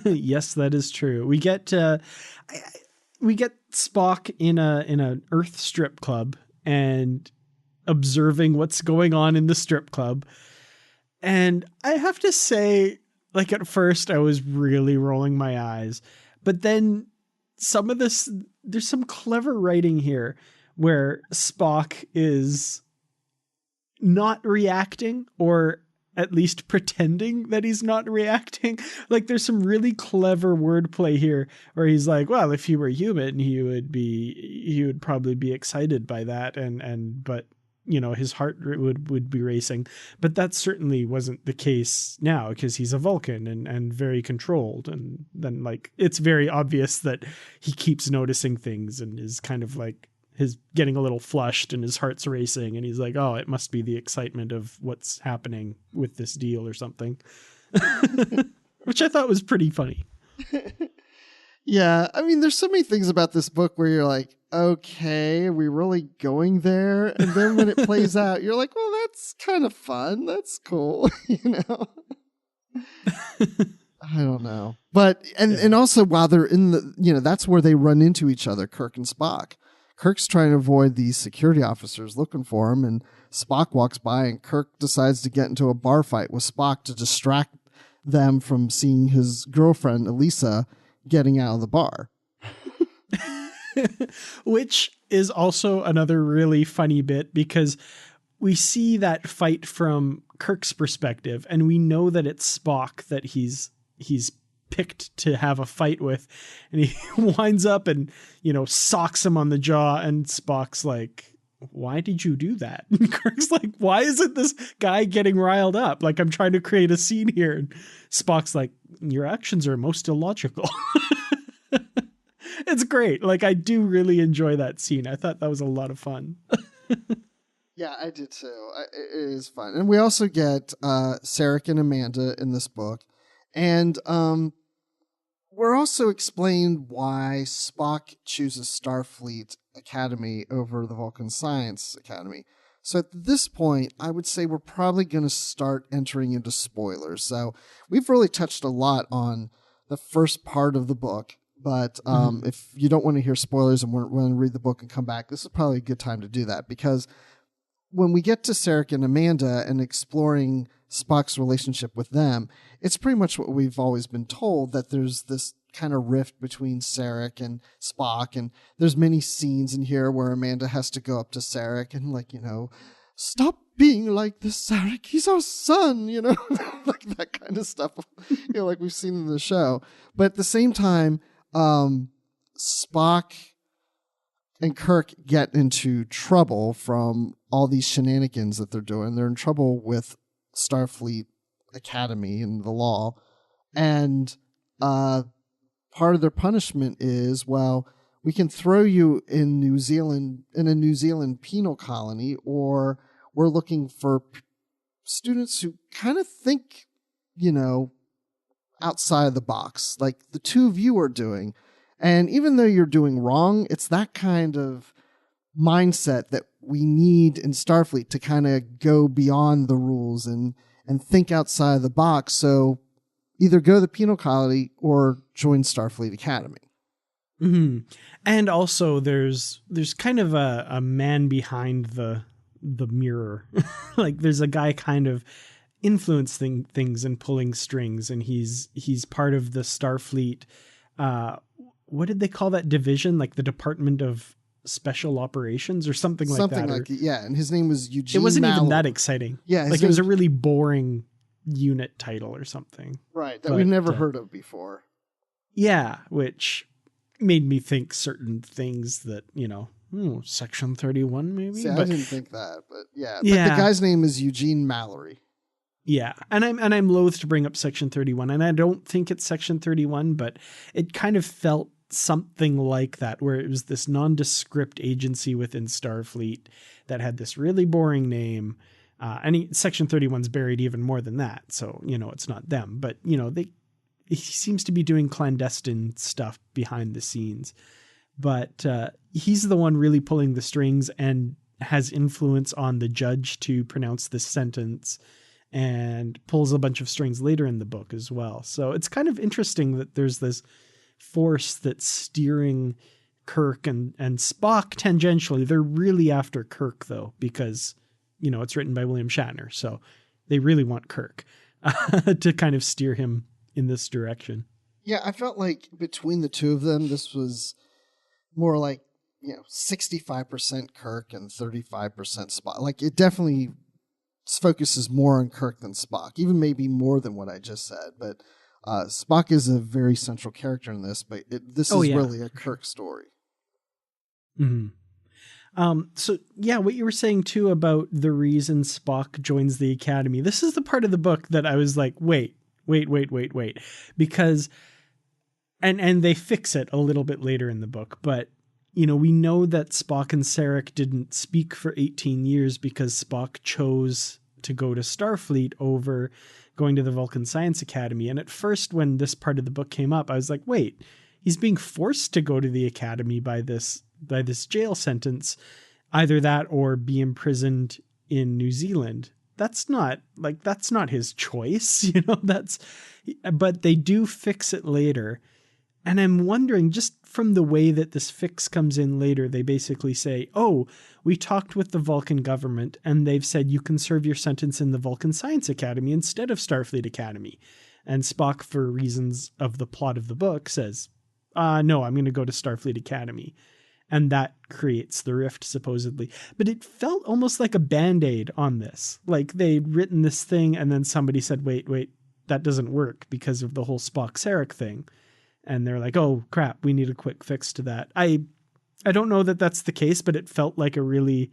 Yes, that is true. We get Spock in an Earth strip club and observing what's going on in the strip club. And I have to say, like, at first I was really rolling my eyes, but then some of this, there's some clever writing here where Spock is not reacting, or at least pretending that he's not reacting. Like, there's some really clever wordplay here where he's like, well, if he were human, he would probably be excited by that. But you know, his heart would be racing, but that certainly wasn't the case now because he's a Vulcan and very controlled. And then, like, it's very obvious that he keeps noticing things and is kind of like his getting a little flushed and his heart's racing. And he's like, oh, it must be the excitement of what's happening with this deal or something, which I thought was pretty funny. Yeah. I mean, there's so many things about this book where you're like, okay, are we really going there? And then when it plays out, you're like, well, that's kind of fun. That's cool. You know? I don't know. But, and also while they're in the, you know, that's where they run into each other, Kirk and Spock. Kirk's trying to avoid these security officers looking for him, and Spock walks by, and Kirk decides to get into a bar fight with Spock to distract them from seeing his girlfriend, Elisa, getting out of the bar. Which is also another really funny bit because we see that fight from Kirk's perspective, and we know that it's Spock that he's picked to have a fight with, and he winds up and, you know, socks him on the jaw, and Spock's like, why did you do that? And Kirk's like, why isn't this guy getting riled up? Like, I'm trying to create a scene here. And Spock's like, your actions are most illogical. It's great. Like, I do really enjoy that scene. I thought that was a lot of fun. Yeah, I did too. It is fun. And we also get Sarek and Amanda in this book. And we're also explained why Spock chooses Starfleet Academy over the Vulcan Science Academy. So at this point, I would say we're probably going to start entering into spoilers. So we've really touched a lot on the first part of the book. But if you don't want to hear spoilers and want to read the book and come back, this is probably a good time to do that. Because when we get to Sarek and Amanda and exploring Spock's relationship with them, it's pretty much what we've always been told, that there's this kind of rift between Sarek and Spock. And there's many scenes in here where Amanda has to go up to Sarek and, like, you know, stop being like this, Sarek. He's our son, you know, like that kind of stuff, you know, like we've seen in the show. But at the same time, Spock and Kirk get into trouble from all these shenanigans that they're doing. They're in trouble with Starfleet Academy and the law. And part of their punishment is, well, we can throw you in New Zealand, in a New Zealand penal colony, or we're looking for students who kind of think, you know, outside the box, like the two of you are doing. And even though you're doing wrong, it's that kind of mindset that we need in Starfleet to kind of go beyond the rules and think outside the box. So, either go to the penal colony or join Starfleet Academy. Mm-hmm. And also there's kind of a man behind the mirror. Like there's a guy kind of influencing things and pulling strings, and he's part of the Starfleet. What did they call that division? Like the Department of Special Operations or something like that. Yeah. And his name was Eugene. It wasn't Mallory. even that exciting. Yeah. Like it was a really boring unit title or something. Right. That we've never heard of before. Yeah. Which made me think certain things that, Section 31 maybe. See, but I didn't think that, but yeah. But yeah. the guy's name is Eugene Mallory. Yeah. And I'm loath to bring up Section 31, and I don't think it's Section 31, but it kind of felt something like that, where it was this nondescript agency within Starfleet that had this really boring name. Section 31's buried even more than that. So, it's not them, but he seems to be doing clandestine stuff behind the scenes, but he's the one really pulling the strings and has influence on the judge to pronounce this sentence, and pulls a bunch of strings later in the book as well. So it's kind of interesting that there's this force that's steering Kirk and Spock tangentially. They're really after Kirk though, because, it's written by William Shatner. So they really want Kirk to kind of steer him in this direction. Yeah. I felt like between the two of them, this was more like, 65% Kirk and 35% Spock. Like it definitely focuses more on Kirk than Spock, even maybe more than what I just said. But Spock is a very central character in this, but this is really a Kirk story. Mm-hmm. So yeah, what you were saying too about the reason Spock joins the Academy. This is the part of the book that I was like, wait, because, and they fix it a little bit later in the book, but we know that Spock and Sarek didn't speak for 18 years because Spock chose to go to Starfleet over going to the Vulcan Science Academy. And at first, when this part of the book came up, I was like, wait, he's being forced to go to the Academy by this jail sentence, either that or be imprisoned in New Zealand. That's not his choice, but they do fix it later. And I'm wondering, just from the way that this fix comes in later, they basically say, oh, we talked with the Vulcan government and they've said you can serve your sentence in the Vulcan Science Academy instead of Starfleet Academy. And Spock, for reasons of the plot of the book, says, no, I'm going to go to Starfleet Academy. And that creates the rift, supposedly. But it felt almost like a Band-Aid on this. Like they'd written this thing and then somebody said, wait, that doesn't work because of the whole Spock-Sarek thing. And they're like, oh crap, we need a quick fix to that. I don't know that that's the case, but it felt like a really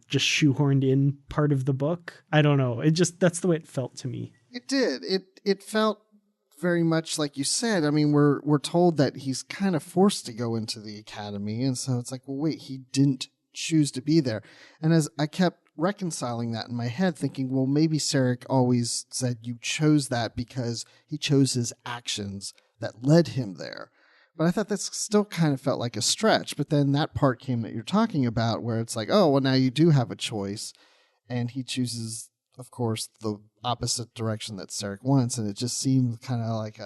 just shoehorned in part of the book. I don't know. That's the way it felt to me. It did. It felt very much like you said. I mean, we're told that he's kind of forced to go into the Academy. And so it's like, well, wait, he didn't choose to be there. And as I kept reconciling that in my head, thinking, well, maybe Sarek always said you chose that because he chose his actions that led him there. But I thought that still kind of felt like a stretch. But then that part came that you're talking about where it's like, oh, well, now you do have a choice. And he chooses, of course, the opposite direction that Sarek wants. And it just seemed kind of like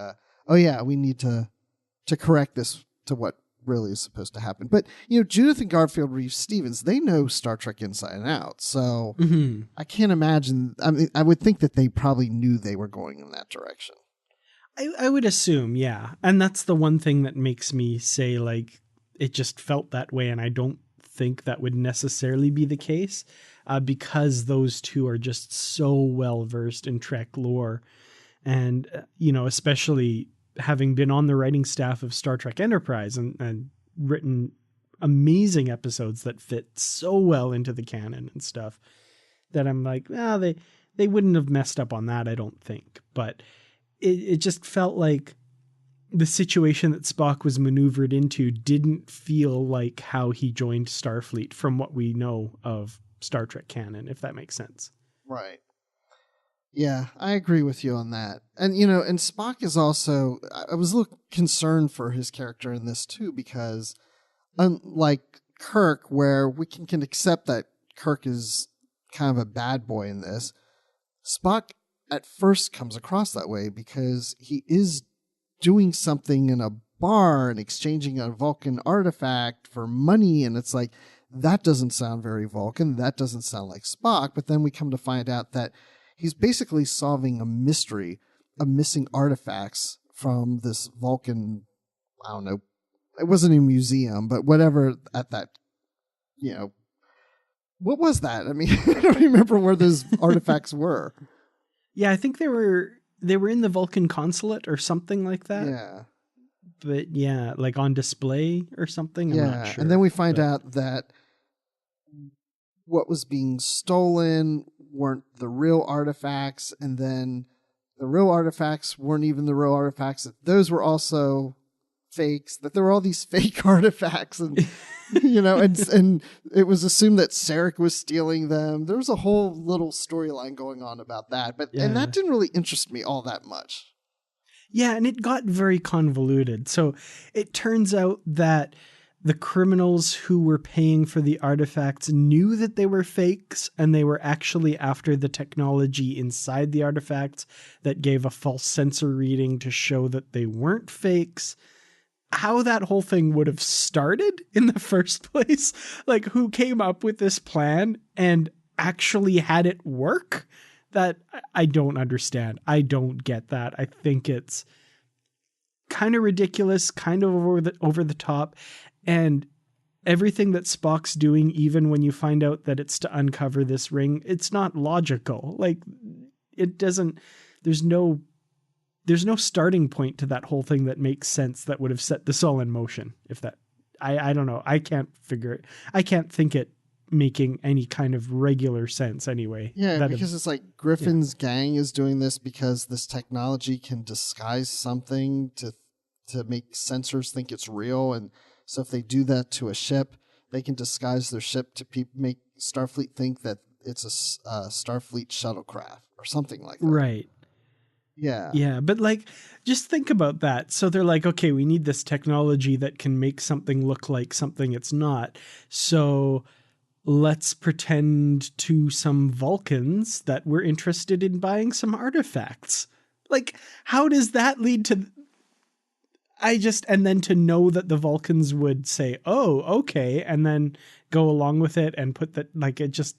we need to correct this to what really is supposed to happen. But, Judith and Garfield Reeves-Stevens, they know Star Trek inside and out. So I can't imagine. I mean, I would think that they probably knew they were going in that direction. I would assume, yeah. And that's the one thing that makes me say, it just felt that way. And I don't think that would necessarily be the case because those two are just so well versed in Trek lore. And, especially having been on the writing staff of Star Trek Enterprise and written amazing episodes that fit so well into the canon and stuff, that I'm like, they wouldn't have messed up on that, I don't think. But it just felt like the situation that Spock was maneuvered into didn't feel like how he joined Starfleet from what we know of Star Trek canon, if that makes sense. Right. Yeah, I agree with you on that. And, and Spock is also, I was a little concerned for his character in this too, because unlike Kirk, where we can accept that Kirk is kind of a bad boy in this, Spock at first comes across that way because he is doing something in a bar and exchanging a Vulcan artifact for money. And it's like, that doesn't sound very Vulcan. That doesn't sound like Spock. But then we come to find out that he's basically solving a mystery of missing artifacts from this Vulcan, I don't know, it wasn't a museum, but whatever at that, what was that? I mean, I don't remember where those artifacts were. Yeah, I think they were in the Vulcan consulate or something like that. Yeah. But yeah, like on display or something. I'm not sure. And then we find out that what was being stolen weren't the real artifacts, and then the real artifacts weren't even the real artifacts. That those were also fakes. That there were all these fake artifacts, and and it was assumed that Sarek was stealing them. There was a whole little storyline going on about that, and that didn't really interest me all that much. Yeah, and it got very convoluted. So it turns out that the criminals who were paying for the artifacts knew that they were fakes, and they were actually after the technology inside the artifacts that gave a false sensor reading to show that they weren't fakes. How that whole thing would have started in the first place, like who came up with this plan and actually had it work, that I don't understand. I don't get that. I think it's kind of ridiculous, kind of over the top. And everything that Spock's doing, even when you find out that it's to uncover this ring, it's not logical. Like, it doesn't, there's no starting point to that whole thing that makes sense that would have set this all in motion. If that, I don't know. I can't figure it. I can't think it making any kind of regular sense anyway. Yeah, because it's like Griffin's gang is doing this because this technology can disguise something to make sensors think it's real. And so if they do that to a ship, they can disguise their ship to make Starfleet think that it's a Starfleet shuttlecraft or something like that. Right. Yeah. Yeah. But like, just think about that. So they're like, okay, we need this technology that can make something look like something it's not. So let's pretend to some Vulcans that we're interested in buying some artifacts. Like, how does that lead to... and then to know that the Vulcans would say, oh, okay, and then go along with it and put that, like, it just...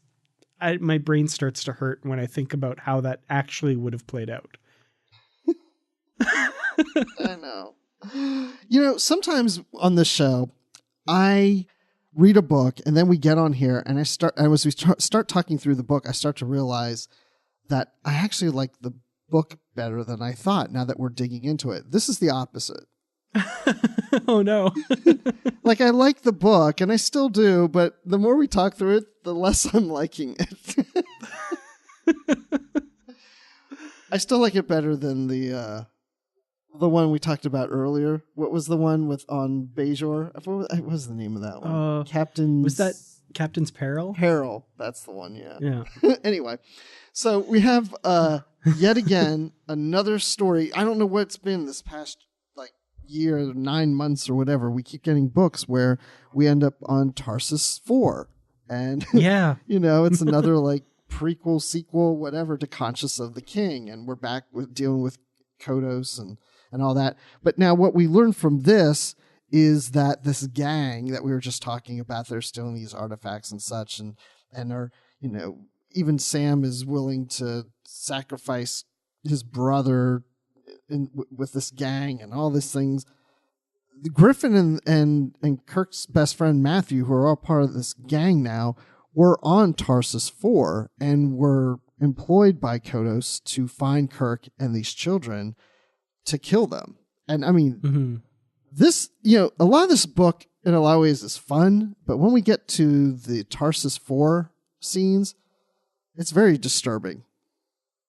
my brain starts to hurt when I think about how that actually would have played out. I know. Sometimes on this show, I read a book and then we get on here and as we start talking through the book, I start to realize that I actually like the book better than I thought now that we're digging into it. This is the opposite. Oh no. Like, I like the book and I still do, but the more we talk through it, the less I'm liking it. I still like it better than the one we talked about earlier. What was the one on Bajor? What was the name of that one? Was that Captain's Peril? Peril. That's the one, yeah. Yeah. Anyway, so we have yet again another story. I don't know what's been this past year, 9 months or whatever. We keep getting books where we end up on Tarsus IV. And, yeah, it's another prequel, sequel, whatever, to Conscious of the King. And we're back with dealing with Kodos and all that. But now what we learn from this is that this gang that we were just talking about, they're stealing these artifacts and such, and are, even Sam is willing to sacrifice his brother with this gang and all these things. Griffin and Kirk's best friend Matthew, who are all part of this gang now, were on Tarsus IV and were employed by Kodos to find Kirk and these children to kill them. And I mean, this, a lot of this book in a lot of ways is fun, but when we get to the Tarsus IV scenes, it's very disturbing.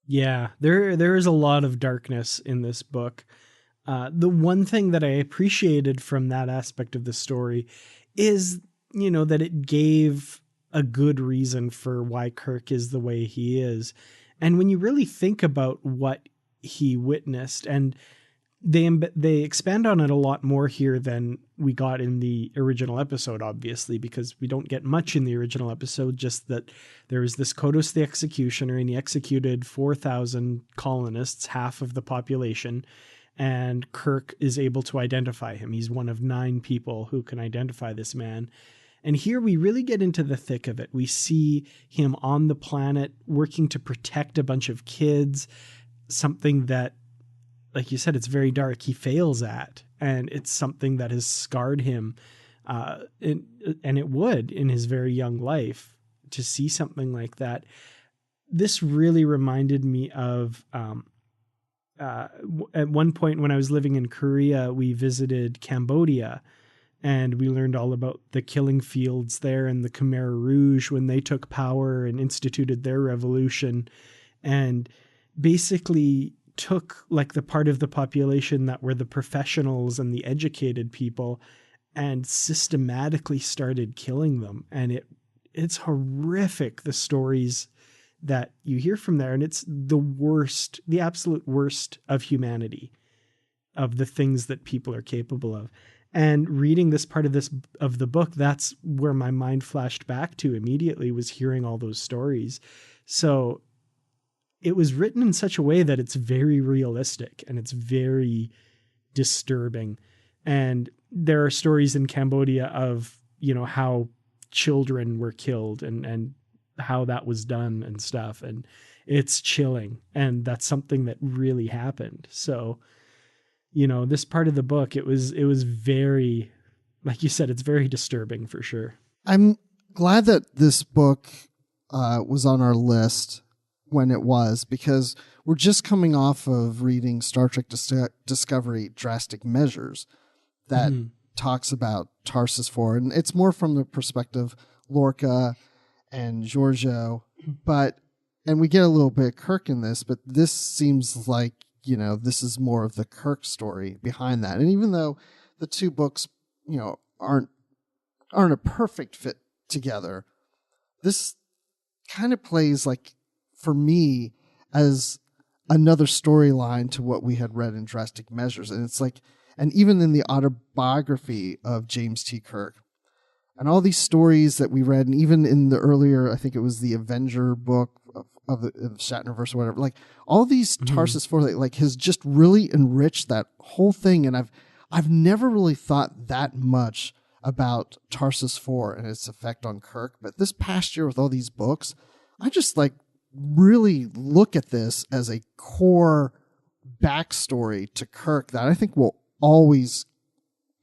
Yeah, there is a lot of darkness in this book. The one thing that I appreciated from that aspect of the story is, that it gave a good reason for why Kirk is the way he is. And when you really think about what he witnessed, and they expand on it a lot more here than we got in the original episode, obviously, because we don't get much in the original episode, just that there was this Kodos the Executioner, and he executed 4,000 colonists, half of the population, and Kirk is able to identify him. He's one of 9 people who can identify this man. And here we really get into the thick of it. We see him on the planet working to protect a bunch of kids, something that, like you said, it's very dark. He fails at, and it's something that has scarred him. And it would in his very young life to see something like that. This really reminded me of, at one point when I was living in Korea, we visited Cambodia, and we learned all about the killing fields there and the Khmer Rouge when they took power and instituted their revolution, and basically took like the part of the population that were the professionals and the educated people and systematically started killing them. And it's horrific, the stories that you hear from there. And it's the worst, the absolute worst of humanity, of the things that people are capable of. And reading this part of the book, that's where my mind flashed back to immediately, was hearing all those stories. So it was written in such a way that it's very realistic and it's very disturbing. And there are stories in Cambodia of, how children were killed and how that was done and stuff. And it's chilling. And that's something that really happened. So, this part of the book, it was very, like you said, it's very disturbing for sure. I'm glad that this book was on our list when it was, because we're just coming off of reading Star Trek Discovery Drastic Measures that talks about Tarsus IV, and it's more from the perspective Lorca and Giorgio, and we get a little bit of Kirk in this, but this seems like, this is more of the Kirk story behind that. And even though the two books, aren't a perfect fit together, this kind of plays like, for me, as another storyline to what we had read in Drastic Measures. And it's like, and even in the autobiography of James T. Kirk, and all these stories that we read, and even in the earlier, I think it was the Avenger book of the Shatnerverse or whatever, like all these Tarsus IV, like has just really enriched that whole thing. And I've never really thought that much about Tarsus IV and its effect on Kirk. But this past year with all these books, I just really look at this as a core backstory to Kirk that I think will always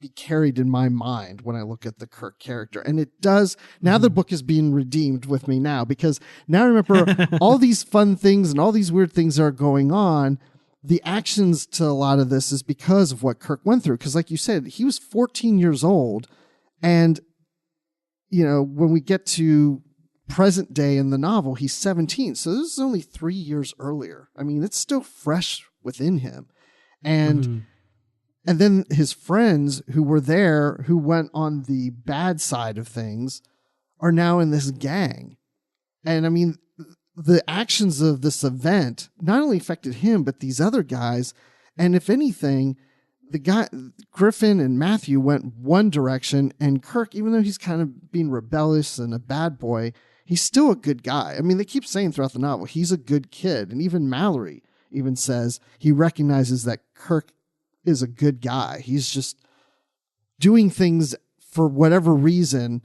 be carried in my mind when I look at the Kirk character. And it does, now the book is being redeemed with me now, because now I remember all these fun things and all these weird things that are going on. The actions to a lot of this is because of what Kirk went through. Because like you said, he was 14 years old. And, when we get to present day in the novel, he's 17. So this is only 3 years earlier. I mean, it's still fresh within him. And and then his friends who were there, who went on the bad side of things, are now in this gang. And I mean, the actions of this event not only affected him, but these other guys. And if anything, the guy, Griffin and Matthew, went one direction, and Kirk, even though he's kind of being rebellious and a bad boy, he's still a good guy. I mean, they keep saying throughout the novel, he's a good kid. And even Mallory even says he recognizes that Kirk is a good guy. He's just doing things for whatever reason.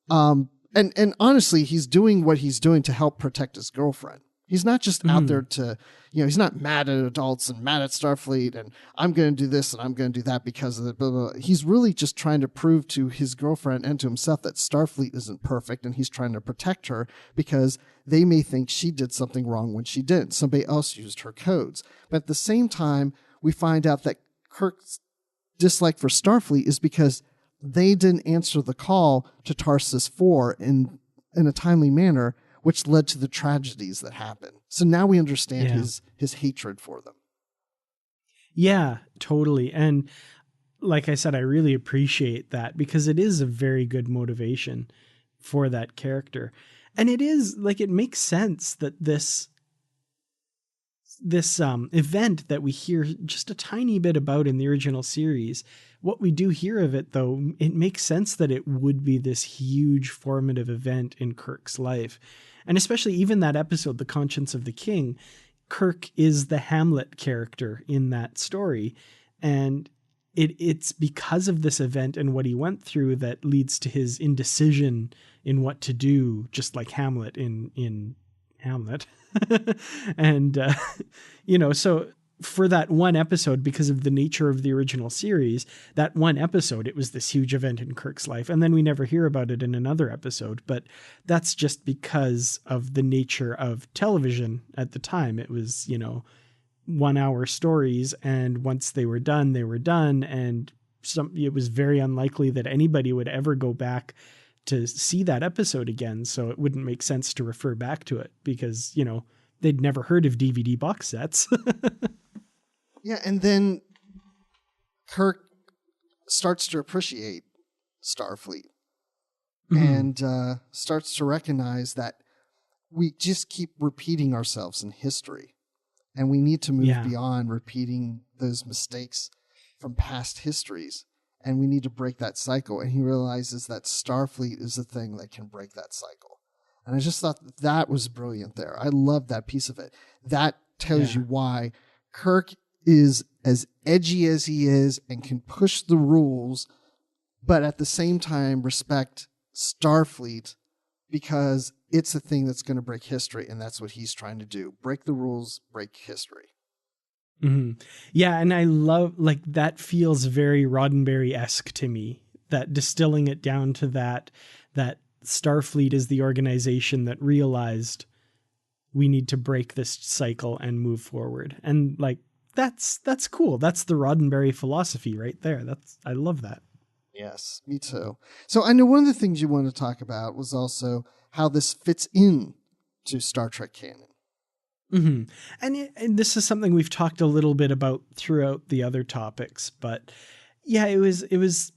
And honestly, he's doing what he's doing to help protect his girlfriend. He's not just out there to, he's not mad at adults and mad at Starfleet and I'm going to do this and I'm going to do that because of the blah, blah, blah. He's really just trying to prove to his girlfriend and to himself that Starfleet isn't perfect, and he's trying to protect her because they may think she did something wrong when she didn't. Somebody else used her codes. But at the same time, we find out that Kirk's dislike for Starfleet is because they didn't answer the call to Tarsus IV in a timely manner, which led to the tragedies that happened. So now we understand his hatred for them. Yeah, totally. And like I said, I really appreciate that, because it is a very good motivation for that character. And it is like, it makes sense that this event that we hear just a tiny bit about in the original series. What we do hear of it, though, it makes sense that it would be this huge formative event in Kirk's life. And especially even that episode, The Conscience of the King, Kirk is the Hamlet character in that story. And it's because of this event and what he went through that leads to his indecision in what to do, just like Hamlet in Hamlet. And, so for that one episode, because of the nature of the original series, that one episode, it was this huge event in Kirk's life. And then we never hear about it in another episode, but that's just because of the nature of television at the time. It was, 1 hour stories. And once they were done, they were done. And it was very unlikely that anybody would ever go back to see that episode again. So it wouldn't make sense to refer back to it because, they'd never heard of DVD box sets. Yeah, and then Kirk starts to appreciate Starfleet and starts to recognize that we just keep repeating ourselves in history, and we need to move beyond repeating those mistakes from past histories, and we need to break that cycle. And he realizes that Starfleet is the thing that can break that cycle. And I just thought that was brilliant there. I love that piece of it. That tells you why Kirk is as edgy as he is and can push the rules, but at the same time respect Starfleet because it's the thing that's going to break history, and that's what he's trying to do. Break the rules, break history. Mm-hmm. Yeah, and I love, that feels very Roddenberry-esque to me, that distilling it down to that Starfleet is the organization that realized we need to break this cycle and move forward. And that's cool. That's the Roddenberry philosophy right there. I love that. Yes, me too. So I know one of the things you wanted to talk about was also how this fits in to Star Trek canon. Mm-hmm. And this is something we've talked a little bit about throughout the other topics, but yeah, it was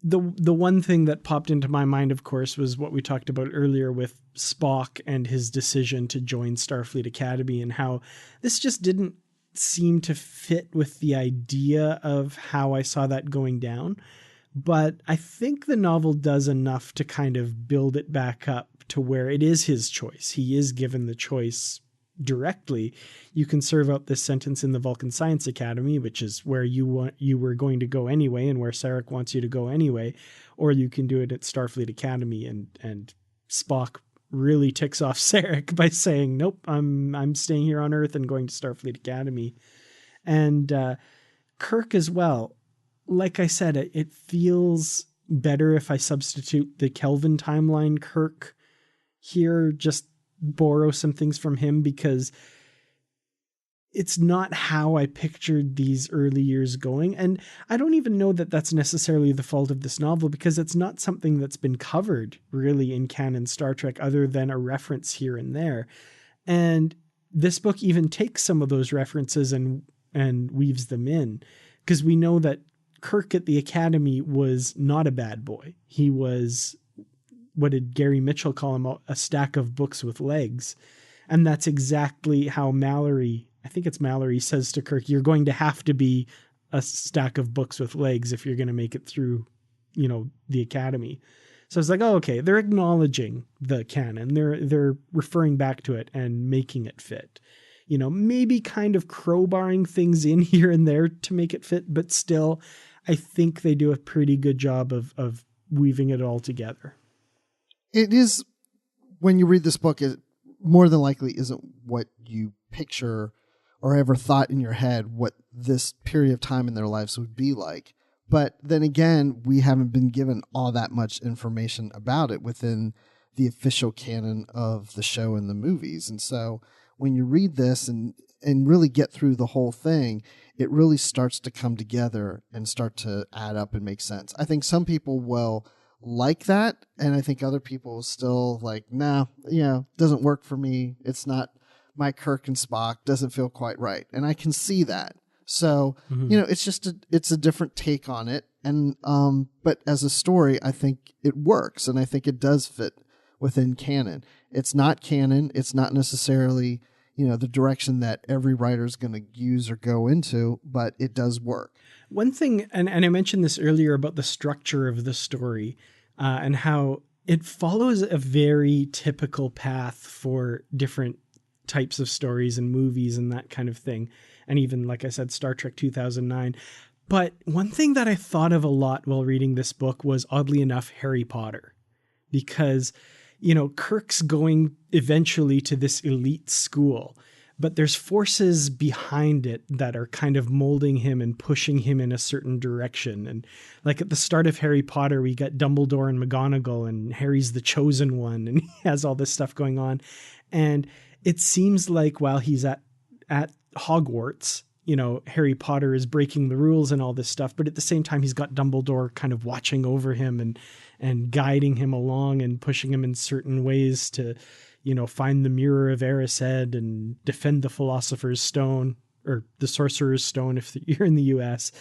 the one thing that popped into my mind, of course, was what we talked about earlier with Spock and his decision to join Starfleet Academy, and how this just didn't seem to fit with the idea of how I saw that going down. But I think the novel does enough to kind of build it back up to where it is his choice. He is given the choice directly. You can serve out this sentence in the Vulcan Science Academy, which is where you were going to go anyway, and where Sarek wants you to go anyway, or you can do it at Starfleet Academy. And Spock really ticks off Sarek by saying, "Nope, I'm staying here on Earth and going to Starfleet Academy." And Kirk as well. Like I said, it feels better if I substitute the Kelvin timeline Kirk here, just borrow some things from him, because it's not how I pictured these early years going. And I don't even know that that's necessarily the fault of this novel, because it's not something that's been covered really in canon Star Trek other than a reference here and there. And this book even takes some of those references and weaves them in, because we know that Kirk at the Academy was not a bad boy. He was, what did Gary Mitchell call him? A stack of books with legs. And that's exactly how Mallory, I think it's Mallory, says to Kirk, you're going to have to be a stack of books with legs if you're going to make it through, the Academy. So it's like, oh, okay, they're acknowledging the canon. They're referring back to it and making it fit. Maybe kind of crowbarring things in here and there to make it fit, but still, I think they do a pretty good job of weaving it all together. It is, when you read this book, it more than likely isn't what you picture or ever thought in your head what this period of time in their lives would be like. But then again, we haven't been given all that much information about it within the official canon of the show and the movies. And so when you read this and really get through the whole thing, it really starts to come together and start to add up and make sense. I think some people will like that, and I think other people still like, nah, doesn't work for me. It's not my Kirk and Spock, doesn't feel quite right. And I can see that. So, it's just it's a different take on it. And but as a story, I think it works, and I think it does fit within canon. It's not canon. It's not necessarily, the direction that every writer is going to use or go into, but it does work. One thing, and I mentioned this earlier about the structure of the story and how it follows a very typical path for different types of stories and movies and that kind of thing. And even, like I said, Star Trek 2009. But one thing that I thought of a lot while reading this book was, oddly enough, Harry Potter. Because, Kirk's going eventually to this elite school, but there's forces behind it that are kind of molding him and pushing him in a certain direction. And like at the start of Harry Potter, we got Dumbledore and McGonagall, and Harry's the chosen one, and he has all this stuff going on. And it seems like while he's at Hogwarts, Harry Potter is breaking the rules and all this stuff, but at the same time, he's got Dumbledore kind of watching over him and guiding him along and pushing him in certain ways to, find the Mirror of Erised and defend the Philosopher's Stone, or the Sorcerer's Stone if you're in the US,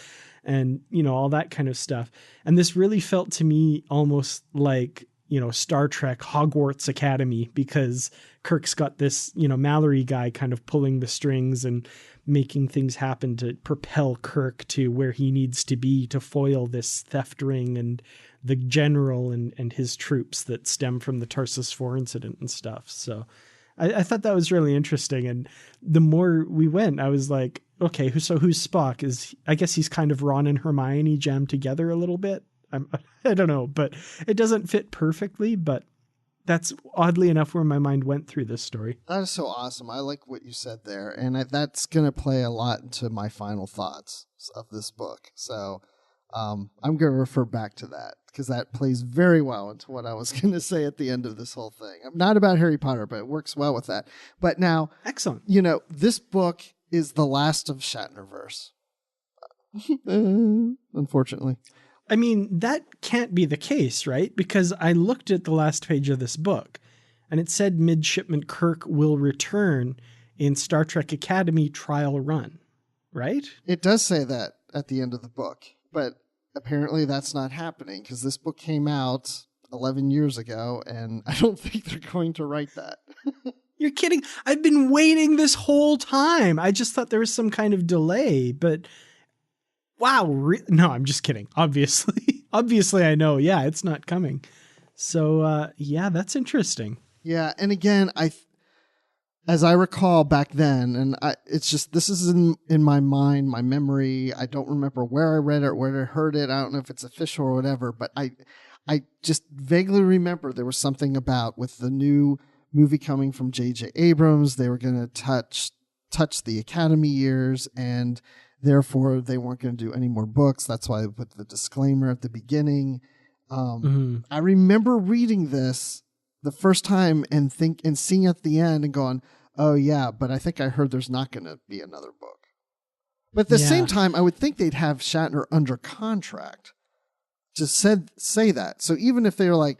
and, all that kind of stuff. And this really felt to me almost like, Star Trek Hogwarts Academy, because Kirk's got this, Mallory guy kind of pulling the strings and making things happen to propel Kirk to where he needs to be to foil this theft ring and the general and his troops that stem from the Tarsus IV incident and stuff. So I thought that was really interesting. And the more we went, I was like, okay, who's Spock? I guess he's kind of Ron and Hermione jammed together a little bit. I don't know, but it doesn't fit perfectly, but that's oddly enough where my mind went through this story. That is so awesome. I like what you said there. And that's going to play a lot into my final thoughts of this book. So I'm going to refer back to that because that plays very well into what I was going to say at the end of this whole thing. I'm not about Harry Potter, but it works well with that. But now, excellent. This book is the last of Shatnerverse. Unfortunately. I mean, that can't be the case, right? Because I looked at the last page of this book and it said Midshipman Kirk will return in Star Trek Academy trial run, right? It does say that at the end of the book, but apparently that's not happening because this book came out 11 years ago and I don't think they're going to write that. You're kidding. I've been waiting this whole time. I just thought there was some kind of delay, but wow. No, I'm just kidding. Obviously I know. Yeah, it's not coming. So, yeah, that's interesting. Yeah. And again, as I recall back then, and it's just, this is in my mind, my memory. I don't remember where I read it, where I heard it. I don't know if it's official or whatever, but I just vaguely remember there was something about with the new movie coming from J.J. Abrams, they were going to touch the Academy years, and therefore they weren't going to do any more books. That's why they put the disclaimer at the beginning. I remember reading this the first time and seeing at the end and going, oh yeah, but I think I heard there's not going to be another book. But at the same time, I would think they'd have Shatner under contract to say that. So even if they were like,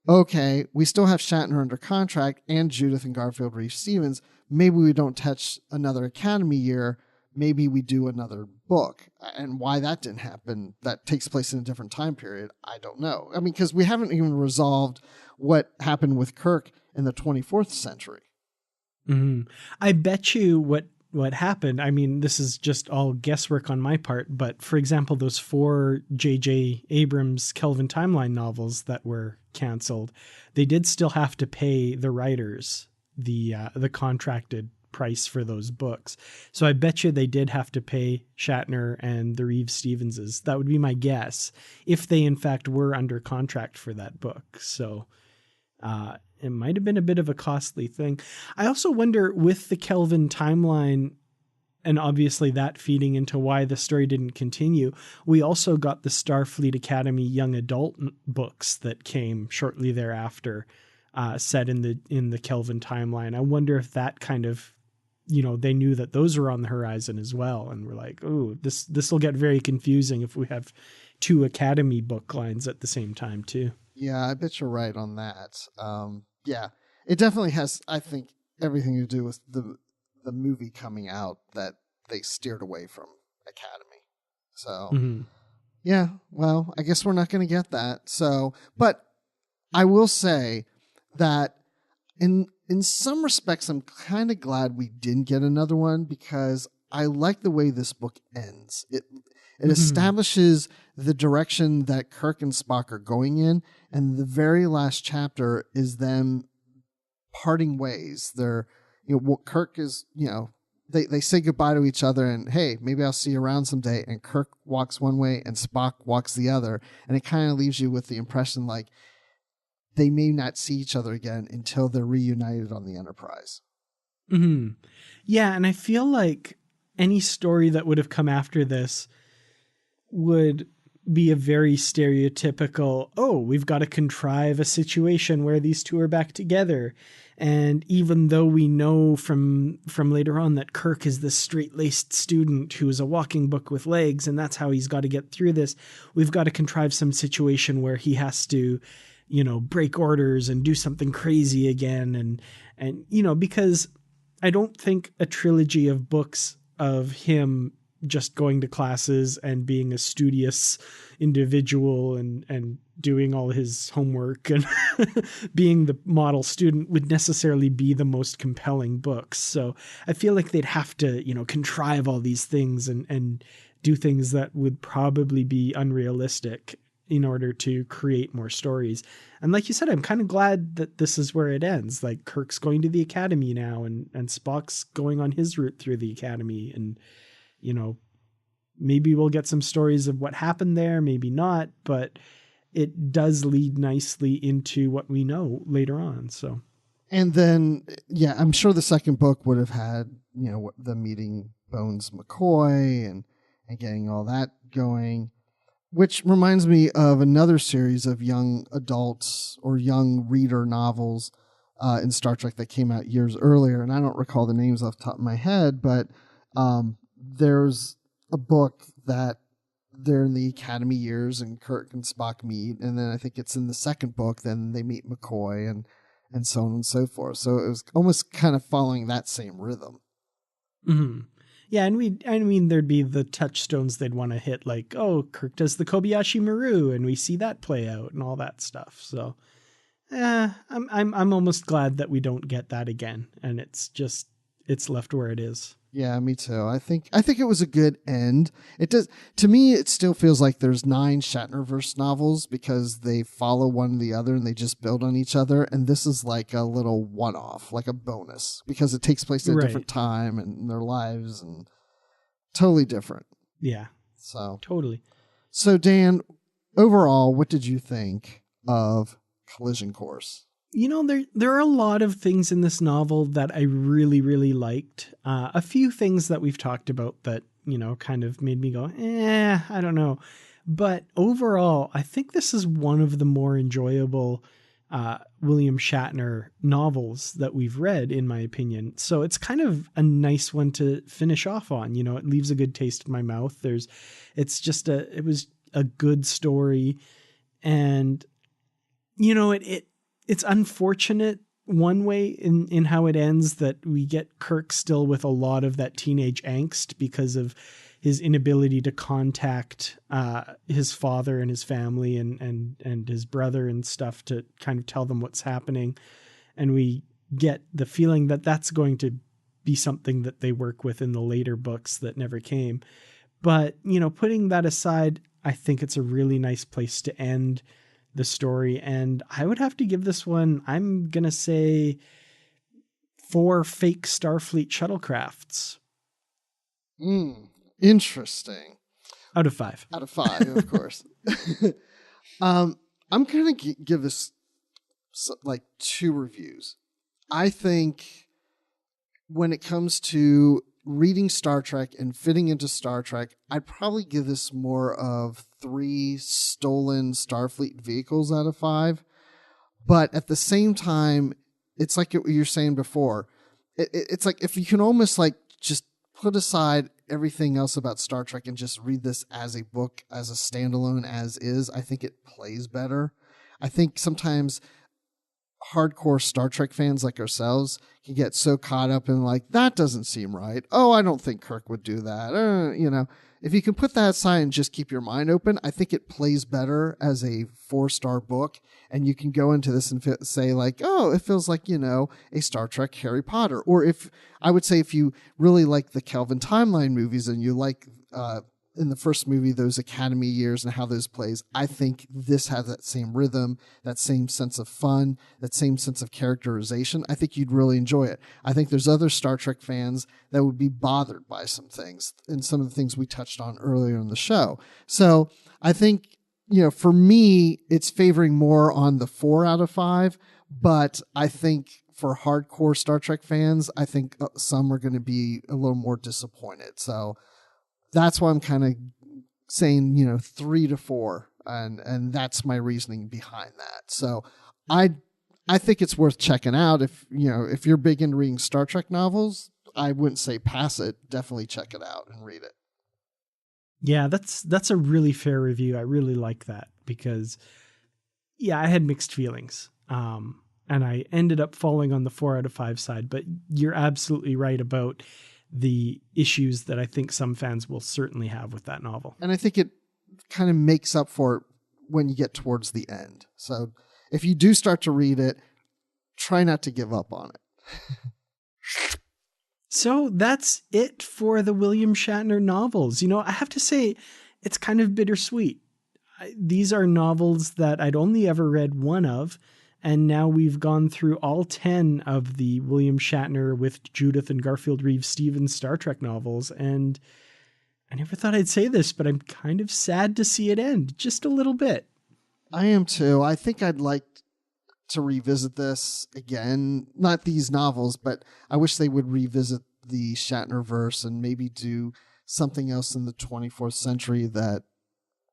okay, we still have Shatner under contract and Judith and Garfield Reeve-Stevens, maybe we don't touch another Academy year, maybe we do another book. And why that didn't happen, that takes place in a different time period, I don't know. I mean, because we haven't even resolved what happened with Kirk in the 24th century. Mm-hmm. I bet you what happened, I mean, this is just all guesswork on my part, but for example, those 4 J.J. Abrams Kelvin Timeline novels that were canceled, they did still have to pay the writers the contracted price for those books. So I bet you they did have to pay Shatner and the Reeve-Stevenses. That would be my guess, if they in fact were under contract for that book. So it might have been a bit of a costly thing. I also wonder with the Kelvin timeline, and obviously that feeding into why the story didn't continue, we also got the Starfleet Academy young adult books that came shortly thereafter, set in the Kelvin timeline. I wonder if that kind of, they knew that those were on the horizon as well. And we're like, oh, this will get very confusing if we have 2 Academy book lines at the same time too. Yeah, I bet you're right on that. Yeah, it definitely has, I think, everything to do with the movie coming out that they steered away from Academy. So, yeah, well, I guess we're not going to get that. So, but I will say that in in some respects, I'm kind of glad we didn't get another one because I like the way this book ends. It establishes the direction that Kirk and Spock are going in, and the very last chapter is them parting ways. They're, Kirk is, they say goodbye to each other and, hey, maybe I'll see you around someday. And Kirk walks one way and Spock walks the other. And it kind of leaves you with the impression like they may not see each other again until they're reunited on the Enterprise. Mm-hmm. Yeah. And I feel like any story that would have come after this would be a very stereotypical, we've got to contrive a situation where these two are back together. And even though we know from later on that Kirk is this straight-laced student who is a walking book with legs, and that's how he's got to get through this, we've got to contrive some situation where he has to, break orders and do something crazy again. And because I don't think a trilogy of books of him just going to classes and being a studious individual and doing all his homework and being the model student would necessarily be the most compelling books. So I feel like they'd have to, contrive all these things and do things that would probably be unrealistic in order to create more stories. And like you said, I'm kind of glad that this is where it ends. Like Kirk's going to the academy now and Spock's going on his route through the academy. And, maybe we'll get some stories of what happened there, maybe not, but it does lead nicely into what we know later on. So, and then, I'm sure the second book would have had, the meeting Bones McCoy and getting all that going, which reminds me of another series of young adults or young reader novels in Star Trek that came out years earlier. And I don't recall the names off the top of my head, but there's a book that they're in the academy years and Kirk and Spock meet. And then I think it's in the second book, then they meet McCoy and so on and so forth. So it was almost kind of following that same rhythm. Mm-hmm. Yeah. And there'd be the touchstones they'd want to hit, like, Kirk does the Kobayashi Maru and we see that play out and all that stuff. So I'm almost glad that we don't get that again. And it's left where it is. Yeah, me too. I think it was a good end. It does, to me, it still feels like there's 9 Shatnerverse novels because they follow one the other and they just build on each other. And this is like a little one-off, like a bonus, because it takes place at a different time and their lives and totally different. Yeah. So totally. So Dan, overall, what did you think of Collision Course? There are a lot of things in this novel that I really, really liked. A few things that we've talked about that, kind of made me go, I don't know. But overall, I think this is one of the more enjoyable William Shatner novels that we've read, in my opinion. So it's kind of a nice one to finish off on. It leaves a good taste in my mouth. It was a good story. And, it's unfortunate one way in how it ends that we get Kirk still with a lot of that teenage angst because of his inability to contact his father and his family and his brother and stuff to kind of tell them what's happening. And we get the feeling that that's going to be something that they work with in the later books that never came. But, putting that aside, I think it's a really nice place to end the story. And I would have to give this one, I'm going to say 4 fake Starfleet shuttlecrafts. Interesting. Out of 5. Out of 5, of course. I'm going to give this like 2 reviews. I think when it comes to reading Star Trek and fitting into Star Trek, I'd probably give this more of 3 stolen Starfleet vehicles out of 5. But at the same time, it's like you were saying before. It's like if you can almost like just put aside everything else about Star Trek and just read this as a book, as a standalone as is, I think it plays better. I think sometimes hardcore Star Trek fans like ourselves can get so caught up in like, that doesn't seem right. Oh, I don't think Kirk would do that. You know, if you can put that aside and just keep your mind open, I think it plays better as a 4-star book. And you can go into this and say like, oh, it feels like, you know, a Star Trek Harry Potter. Or if you really like the Kelvin timeline movies and you like, in the first movie, those Academy years and how those plays, I think this has that same rhythm, that same sense of fun, that same sense of characterization. I think you'd really enjoy it. I think there's other Star Trek fans that would be bothered by some things and some of the things we touched on earlier in the show. So I think, you know, for me, it's favoring more on the 4 out of 5, but I think for hardcore Star Trek fans, I think some are going to be a little more disappointed. So that's why I'm kind of saying, you know, 3 to 4, and that's my reasoning behind that. So I think it's worth checking out. If you're big into reading Star Trek novels, I wouldn't say pass it. Definitely check it out and read it. Yeah, that's a really fair review. I really like that because, yeah, I had mixed feelings. And I ended up falling on the 4 out of 5 side, but you're absolutely right about the issues that I think some fans will certainly have with that novel. And I think it kind of makes up for it when you get towards the end. So if you do start to read it, try not to give up on it. So that's it for the William Shatner novels. You know, I have to say it's kind of bittersweet. These are novels that I'd only ever read one of, and now we've gone through all 10 of the William Shatner with Judith and Garfield Reeves Stevens Star Trek novels. And I never thought I'd say this, but I'm kind of sad to see it end just a little bit. I am too. I think I'd like to revisit this again. Not these novels, but I wish they would revisit the Shatnerverse and maybe do something else in the 24th century that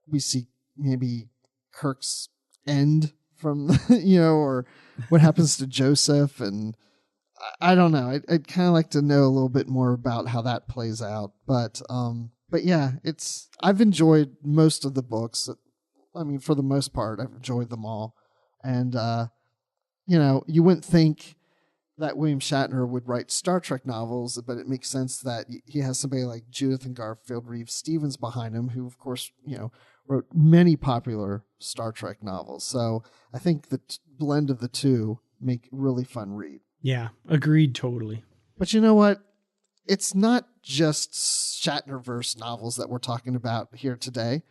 we see maybe Kirk's end from, you know, or what happens to Joseph. And I don't know. I'd kind of like to know a little bit more about how that plays out. But yeah, I've enjoyed most of the books. I mean, for the most part, I've enjoyed them all. And, you know, you wouldn't think that William Shatner would write Star Trek novels, but it makes sense that he has somebody like Judith and Garfield Reeves Stevens behind him, who, of course, you know, wrote many popular Star Trek novels. So I think the blend of the two make really fun read. Yeah, agreed totally. But you know what? It's not just Shatnerverse novels that we're talking about here today.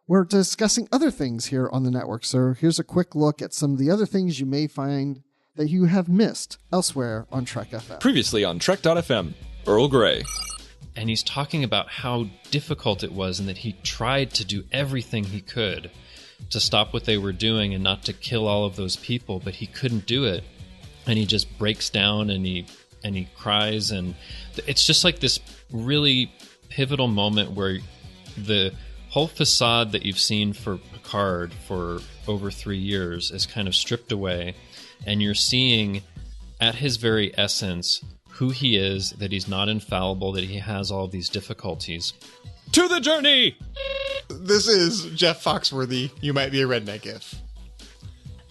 We're discussing other things here on the network. So here's a quick look at some of the other things you may find that you have missed elsewhere on Trek FM. Previously on Trek.fm, Earl Grey. And he's talking about how difficult it was and that he tried to do everything he could to stop what they were doing and not to kill all of those people, but he couldn't do it. And he just breaks down and he cries, and it's just like this really pivotal moment where the whole facade that you've seen for Picard for over 3 years is kind of stripped away, and you're seeing at his very essence who he is, that he's not infallible, that he has all these difficulties. To the journey! This is Jeff Foxworthy, You Might Be a Redneck If.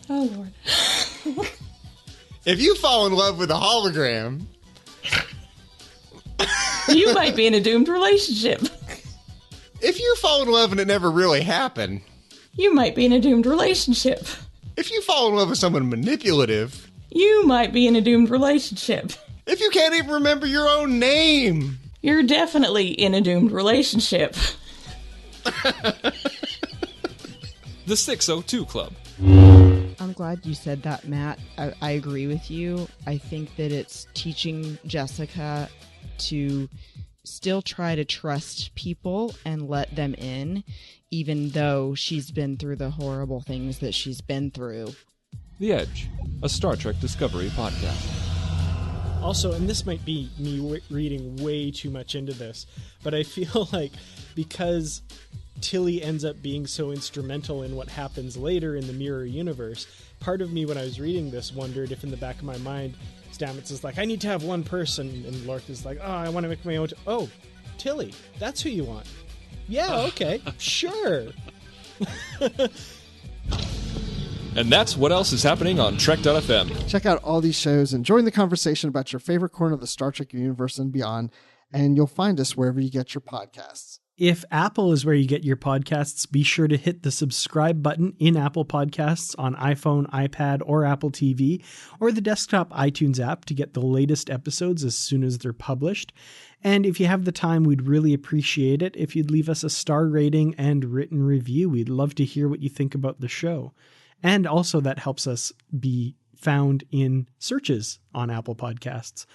Oh, Lord. If you fall in love with a hologram... You might be in a doomed relationship. If you fall in love and it never really happened... You might be in a doomed relationship. If you fall in love with someone manipulative... You might be in a doomed relationship. If you can't even remember your own name... You're definitely in a doomed relationship. The 602 Club. I'm glad you said that, Matt. I agree with you. I think that it's teaching Jessica to still try to trust people and let them in, even though she's been through the horrible things that she's been through. The Edge, a Star Trek Discovery podcast. Also, and this might be me reading way too much into this, but I feel like because Tilly ends up being so instrumental in what happens later in the Mirror Universe, part of me when I was reading this wondered if in the back of my mind, Stamets is like, I need to have one person, and Lork is like, oh, I want to make my own... Oh, Tilly, that's who you want. Yeah, okay, sure. And that's what else is happening on Trek.fm. Check out all these shows and join the conversation about your favorite corner of the Star Trek universe and beyond, and you'll find us wherever you get your podcasts. If Apple is where you get your podcasts, be sure to hit the subscribe button in Apple Podcasts on iPhone, iPad, or Apple TV, or the desktop iTunes app to get the latest episodes as soon as they're published. And if you have the time, we'd really appreciate it if you'd leave us a star rating and written review. We'd love to hear what you think about the show. And also that helps us be found in searches on Apple Podcasts.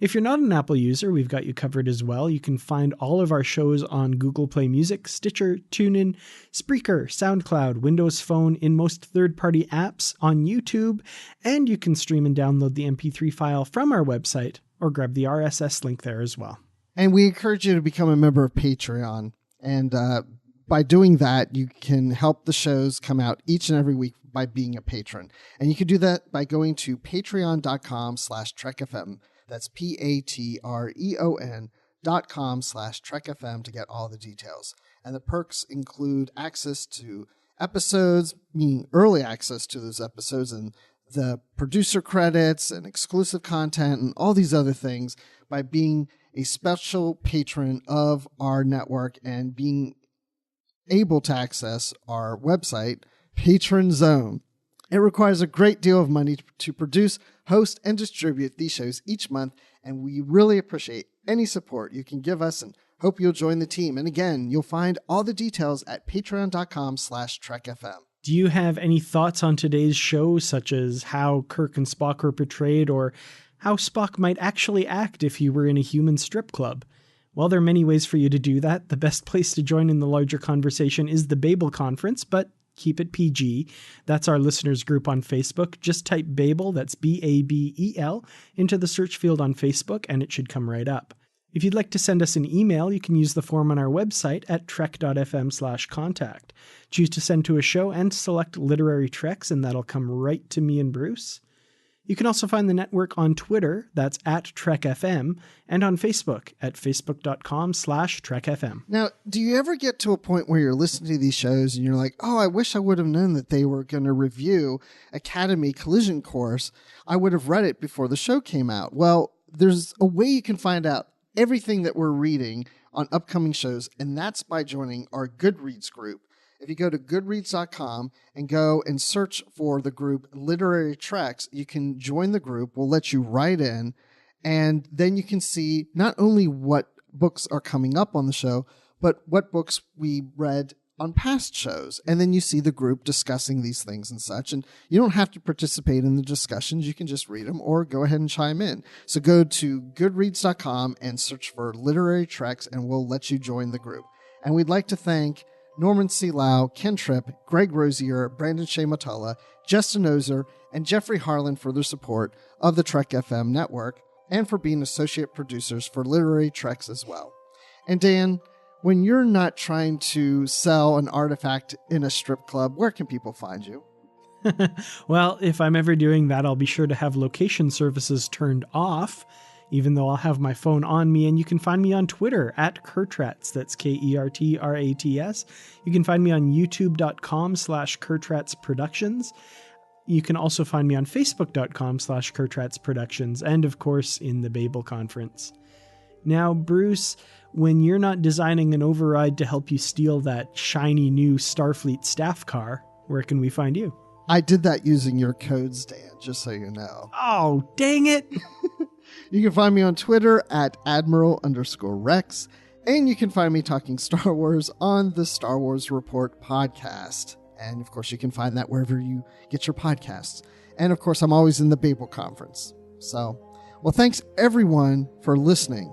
If you're not an Apple user, we've got you covered as well. You can find all of our shows on Google Play Music, Stitcher, TuneIn, Spreaker, SoundCloud, Windows Phone, in most third-party apps, on YouTube, and you can stream and download the MP3 file from our website or grab the RSS link there as well. And we encourage you to become a member of Patreon. And by doing that, you can help the shows come out each and every week by being a patron. And you can do that by going to patreon.com/TrekFM. That's patreon.com/TrekFM to get all the details. And the perks include access to episodes, meaning early access to those episodes, and the producer credits and exclusive content and all these other things by being a special patron of our network and being able to access our website, Patron Zone. It requires a great deal of money to produce, host, and distribute these shows each month, and we really appreciate any support you can give us and hope you'll join the team. And again, you'll find all the details at patreon.com/TrekFM. Do you have any thoughts on today's show, such as how Kirk and Spock were portrayed, or how Spock might actually act if he were in a human strip club? Well, there are many ways for you to do that. The best place to join in the larger conversation is the Babel Conference, but keep it PG. That's our listeners group on Facebook. Just type Babel, that's Babel, into the search field on Facebook, and it should come right up. If you'd like to send us an email, you can use the form on our website at trek.fm/contact. Choose to send to a show and select Literary Treks, and that'll come right to me and Bruce. You can also find the network on Twitter, that's at TrekFM, and on Facebook at facebook.com/TrekFM. Now, do you ever get to a point where you're listening to these shows and you're like, oh, I wish I would have known that they were going to review Academy Collision Course. I would have read it before the show came out. Well, there's a way you can find out everything that we're reading on upcoming shows, and that's by joining our Goodreads group. If you go to goodreads.com and go and search for the group Literary Treks, you can join the group. We'll let you write in, and then you can see not only what books are coming up on the show, but what books we read on past shows. And then you see the group discussing these things and such. And you don't have to participate in the discussions. You can just read them or go ahead and chime in. So go to goodreads.com and search for Literary Treks, and we'll let you join the group. And we'd like to thank Norman C. Lau, Ken Tripp, Greg Rosier, Brandon Shea Mottola, Justin Ozer, and Jeffrey Harlan for their support of the Trek FM network and for being associate producers for Literary Treks as well. And Dan, when you're not trying to sell an artifact in a strip club, where can people find you? Well, if I'm ever doing that, I'll be sure to have location services turned off, even though I'll have my phone on me. And you can find me on Twitter at Kertrats. That's Kertrats. You can find me on youtube.com/KertratsProductions. You can also find me on facebook.com/KertratsProductions. And of course, in the Babel Conference. Now, Bruce, when you're not designing an override to help you steal that shiny new Starfleet staff car, where can we find you? I did that using your codes, Dan, just so you know. Oh, dang it. You can find me on Twitter at Admiral_Rex, and you can find me talking Star Wars on the Star Wars Report podcast. And of course, you can find that wherever you get your podcasts. And of course, I'm always in the Babel Conference. So, well, thanks everyone for listening.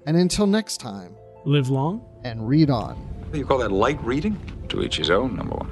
And until next time, live long and read on. What do you call that, light reading? To each his own, number one.